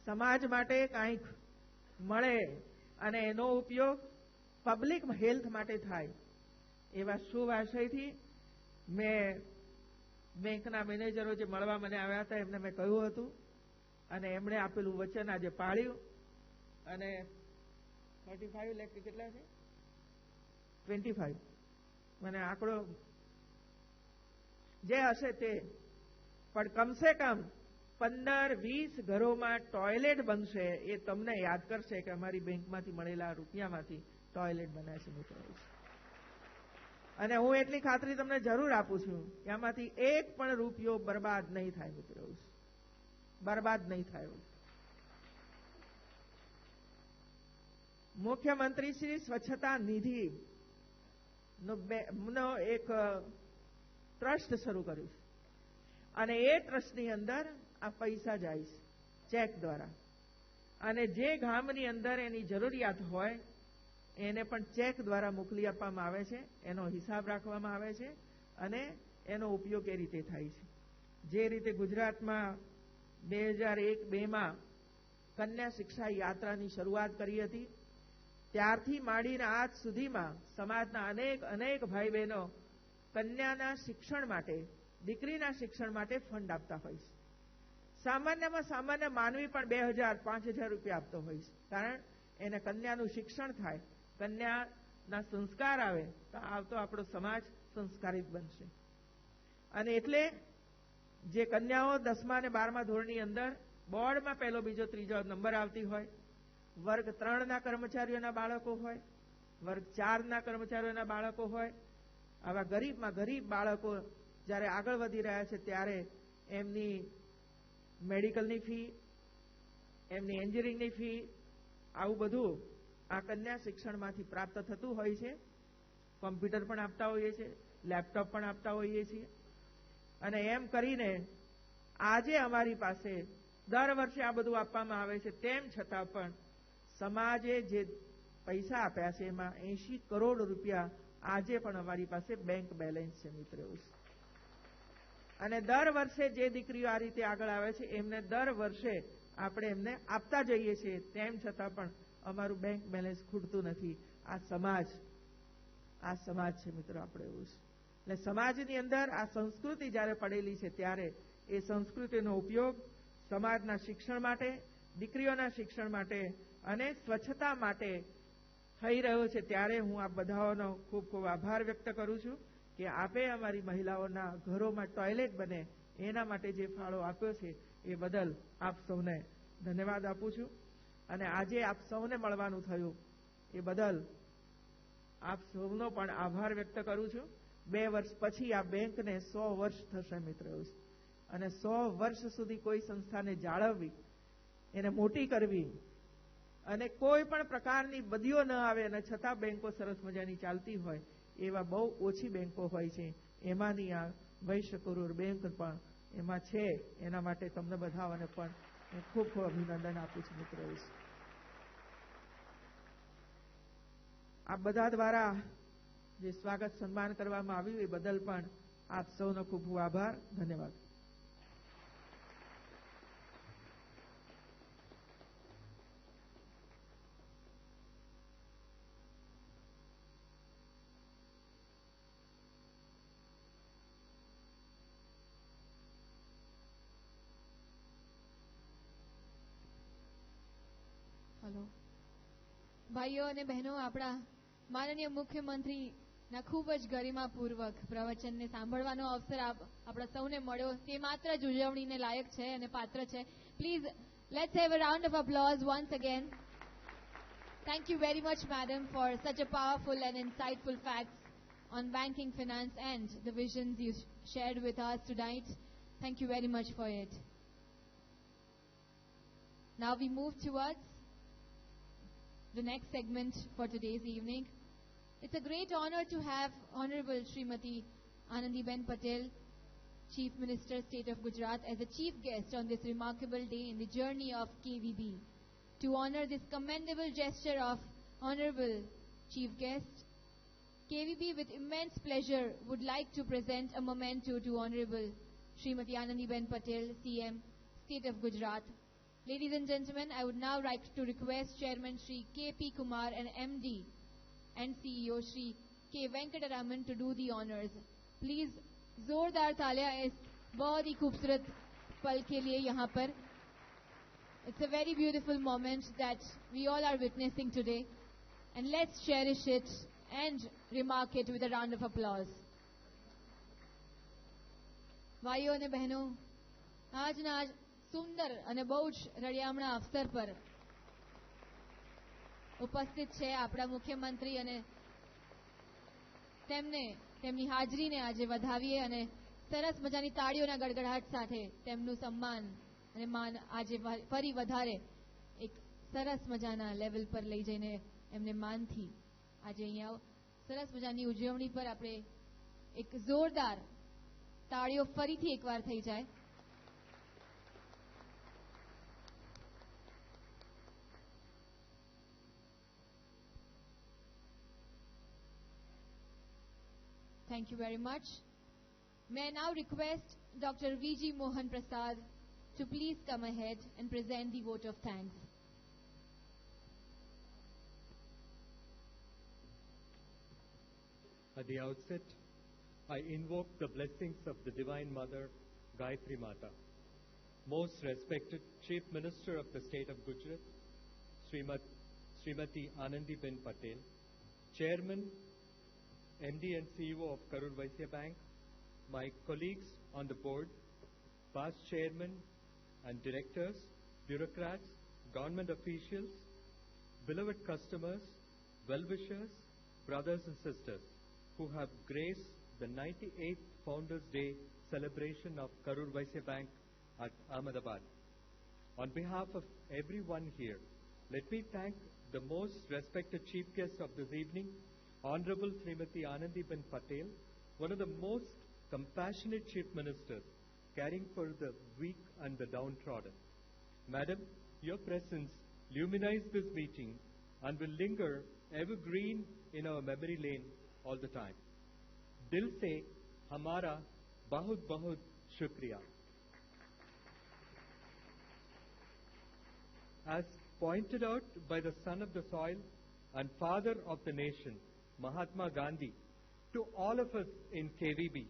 સમાજ માટે કંઈક મળે અને એનો ઉપયોગ પબ્લિક હેલ્થ માટે થાય એવા શુભ આશયથી મેં બેંકના મેનેજરો જે મળવા મને આવ્યા હતા એમને મેં કહ્યું હતું અને એમણે આપેલું વચન આજે પાળ્યું. અને 35 લાખ કેટલા છે? 25. મને આંકડો જે હશે તે, પણ કમસે કમ 15-20 ઘરોમાં ટોયલેટ બનશે. એ તમને યાદ કરશે કે અમારી બેંકમાંથી મળેલા રૂપિયામાંથી ટોયલેટ બન્યા છે મિત્રો. અને હું એટલી ખાતરી તમને જરૂર આપું છું કે આમાંથી એક પણ રૂપિયો બરબાદ નહીં થાય મિત્રો, બરબાદ નહીં થાય. મુખ્યમંત્રી શ્રી સ્વચ્છતા નિધિ નો એક ટ્રસ્ટ શરૂ કર્યું છે અને એ ટ્રસ્ટની અંદર આ પૈસા જાય છે ચેક દ્વારા. અને જે ગામની અંદર એની જરૂરિયાત હોય એને પણ ચેક દ્વારા મોકલી આપવામાં આવે છે, એનો હિસાબ રાખવામાં આવે છે અને એનો ઉપયોગ એ રીતે થાય છે. જે રીતે ગુજરાતમાં 2001-2માં કન્યા શિક્ષા યાત્રાની શરૂઆત કરી હતી, ત્યારથી માંડીને આજ સુધીમાં સમાજના અનેક ભાઈ બહેનો કન્યાના શિક્ષણ માટે, દીકરીના શિક્ષણ માટે ફંડ આપતા હોય છે. સામાન્યમાં સામાન્ય માનવી પણ 2,000-5,000 રૂપિયા આપતો હોય છે. કારણ એને કન્યાનું શિક્ષણ થાય, કન્યાના સંસ્કાર આવે તો આવતો આપણો સમાજ સંસ્કારિત બનશે. અને એટલે જે કન્યાઓ 10મા અને 12મા ધોરણની અંદર બોર્ડમાં પહેલો, બીજો, ત્રીજો નંબર આવતી હોય, વર્ગ 3ના કર્મચારીઓના બાળકો હોય, વર્ગ 4ના કર્મચારીઓના બાળકો હોય, આવા ગરીબમાં ગરીબ બાળકો જ્યારે આગળ વધી રહ્યા છે ત્યારે એમની મેડિકલની ફી, એમની એન્જિનિયરિંગની ફી, આવું બધું આ કન્યા શિક્ષણમાંથી પ્રાપ્ત થતું હોય છે. કોમ્પ્યુટર પણ આપતા હોઈએ છીએ, લેપટોપ પણ આપતા હોઈએ છીએ. અને એમ કરીને આજે અમારી પાસે દર વર્ષે આ બધું આપવામાં આવે છે. તેમ છતાં પણ સમાજે જે પૈસા આપ્યા છે એમાં 80 કરોડ રૂપિયા આજે પણ અમારી પાસે બેંક બેલેન્સ છે મિત્રો. અને દર વર્ષે જે દીકરીઓ આ રીતે આગળ આવે છે એમને દર વર્ષે આપણે એમને આપતા જઈએ છીએ. તેમ છતાં પણ અમારું બેંક બેલેન્સ ખૂટતું નથી. આ સમાજ છે મિત્રો આપણે એવું છે. એટલે સમાજની અંદર આ સંસ્કૃતિ જ્યારે પડેલી છે ત્યારે એ સંસ્કૃતિનો ઉપયોગ સમાજના શિક્ષણ માટે, દીકરીઓના શિક્ષણ માટે અને સ્વચ્છતા માટે થઈ રહ્યો છે. ત્યારે હું આ બધાઓનો ખૂબ ખૂબ આભાર વ્યક્ત કરું છું કે આપે અમારી મહિલાઓના ઘરોમાં ટોયલેટ બને એના માટે જે ફાળો આપ્યો છે એ બદલ આપ સૌને ધન્યવાદ આપું છું. અને આજે આપ સૌને મળવાનું થયું એ બદલ આપ સૌનો પણ આભાર વ્યક્ત કરું છું. 2 વર્ષ પછી આ બેંકને 100 વર્ષ થશે મિત્રો. અને 100 વર્ષ સુધી કોઈ સંસ્થાને જાળવવી, એને મોટી કરવી અને કોઈ પણ પ્રકારની બદીઓ ન આવે અને છતાં બેંકો સરસ મજાની ચાલતી હોય એવા બહુ ઓછી બેંકો હોય છે. એમાંની આ વૈશ્ય કરોડ બેંક પણ એમાં છે. એના માટે તમને બધાઓને પણ હું ખૂબ ખૂબ અભિનંદન આપું છું મિત્રો. આ બધા દ્વારા જે સ્વાગત સન્માન કરવામાં આવ્યું એ બદલ પણ આપ સૌનો ખૂબ ખૂબ આભાર, ધન્યવાદ. હલો ભાઈઓ અને બહેનો, આપણા માનનીય મુખ્યમંત્રીના ખૂબ જ ગરિમાપૂર્વક પ્રવચનને સાંભળવાનો અવસર આપણા સૌને મળ્યો તે માત્ર જ ઉજવણીને લાયક છે અને પાત્ર છે. Please let's have a round of applause once again. Thank you very much, madam, for such a powerful and insightful facts on banking, finance, and the visions you shared with us tonight. Thank you very much for it. Now we move towards the next segment for today's evening. It's a great honor to have Honorable Srimati Anandiben Patel, Chief Minister, State of Gujarat, as a chief guest on this remarkable day in the journey of KVB. To honor this commendable gesture of Honorable Chief Guest, KVB with immense pleasure would like to present a memento to Honorable Srimati Anandiben Patel, CM, State of Gujarat. Ladies and gentlemen, I would now like to request Chairman Shri K.P. Kumar and MD and CEO Shri K. Venkataraman to do the honors. Please, जोरदार तालियां इस बहुत ही खूबसूरत पल के लिए यहाँ पर. It's a very beautiful moment that we all are witnessing today, and let's cherish it and remark it with a round of applause. ભાઈઓ અને બહેનો, આજના આજ સુંદર અને બહુ જ રળિયામણા અવસર પર ઉપસ્થિત છે આપણા મુખ્યમંત્રી, અને તેમને તેમની હાજરીને આજે વધાવીએ અને સરસ મજાની તાળીઓના ગડગડાટ સાથે તેમનું સન્માન અને માન આજે ફરી વધારે એક સરસ મજાના લેવલ પર લઈ જઈને એમને માનથી આજે અહીંયા સરસ મજાની ઉજવણી પર આપણે એક જોરદાર તાળીઓ ફરીથી એકવાર થઈ જાય. Thank you very much. May I now request Dr. V.G. Mohan Prasad to please come ahead and present the vote of thanks. At the outset, I invoke the blessings of the Divine Mother, Gayatri Mata. Most respected Chief Minister of the State of Gujarat, Srimati Anandiben Patel, Chairman, MD and CEO of Karur Vysya Bank, my colleagues on the board, past chairmen and directors, bureaucrats, government officials, beloved customers, well-wishers, brothers and sisters who have graced the 98th Founders Day celebration of Karur Vysya Bank at Ahmedabad. On behalf of everyone here, let me thank the most respected chief guest of this evening, Honorable Srimati Anandiben Patel, one of the most compassionate chief ministers, caring for the weak and the downtrodden. Madam, your presence luminized this meeting and will linger evergreen in our memory lane all the time. Dil se hamara bahut bahut shukriya. As pointed out by the son of the soil and father of the nation, Mahatma Gandhi, to all of us in KVB,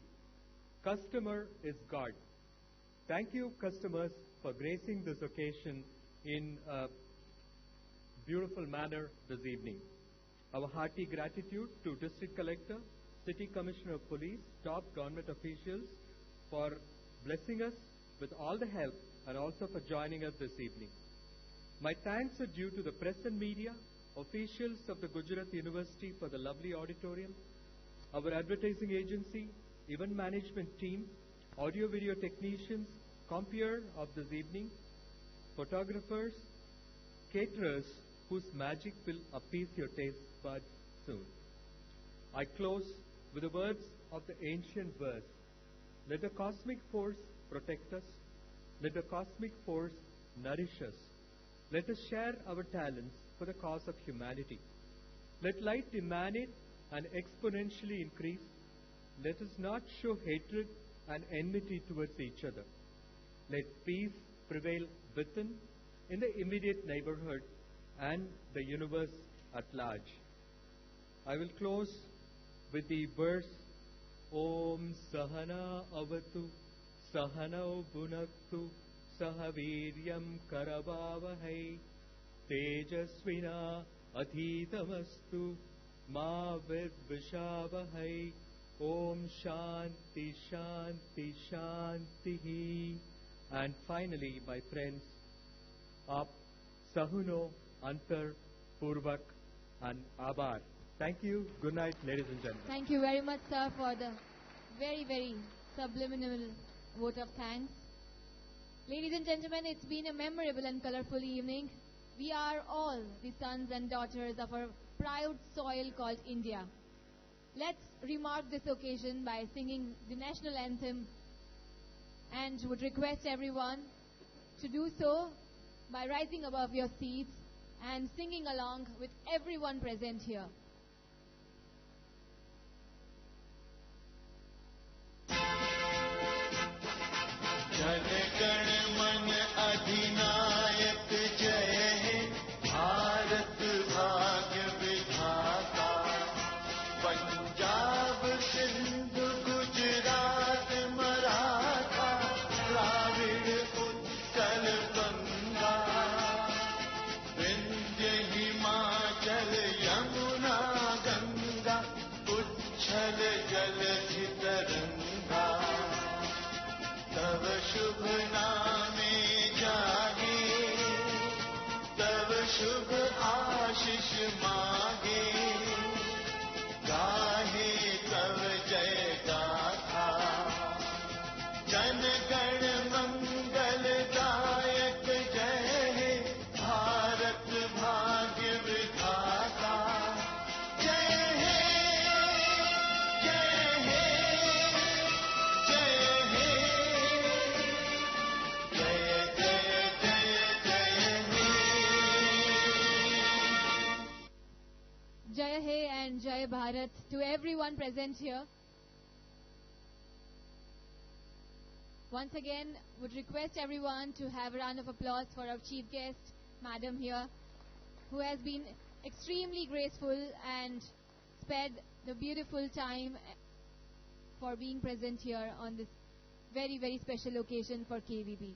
customer is God. Thank you, customers, for gracing this occasion in a beautiful manner this evening. Our hearty gratitude to District Collector, City Commissioner of Police, top government officials for blessing us with all the help and also for joining us this evening. My thanks are due to the press and media, officials of the Gujarat University for the lovely auditorium, our advertising agency, event management team, audio-video technicians, compeer of this evening, photographers, caterers whose magic will appease your taste buds soon. I close with the words of the ancient verse, let the cosmic force protect us, let the cosmic force nourish us, let us share our talents for the cause of humanity. Let light emanate and exponentially increase. Let us not show hatred and enmity towards each other. Let peace prevail within, in the immediate neighborhood, and the universe at large. I will close with the verse, Om Sahana Avatu Sahanau Bhunaktu Sahaviryam Karavavahai तेजस्विना अधीतमस्तु मा विद्विषावहै Om Shanti Shanti Shanti. And finally, my friends, up Sahuno, Antar, Purvak and Abar. Thank you. Good night, ladies and gentlemen. Thank you very much, sir, for the very, very subliminal vote of thanks. Ladies and gentlemen, it's been a memorable and colorful evening. We are all the sons and daughters of our proud soil called India. Let's remark this occasion by singing the national anthem and would request everyone to do so by rising above your seats and singing along with everyone present here. Jana Gana मन अधिनायक जय हे भारत भाग्य विधाता पंजाब सिंध गुजरात मराठा द्राविड़ उत्कल गंगा विंध्य हिमाचल यमुना गंगा उच्छल जलधि तरंगा तव शुभ नामे जागे तव शुभ आशीष मागे गाहे तव जय गाथा जन गण मंगल दायक जय हे भारत भाग्य विधाता जय हे जय हे जय हे जय जय जय जय हे Jai He and Jai Bharat to everyone present here. Once again, would request everyone to have a round of applause for our chief guest, Madam here, who has been extremely graceful and spared the beautiful time for being present here on this very, very special occasion for KVB.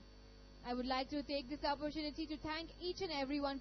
I would like to take this opportunity to thank each and everyone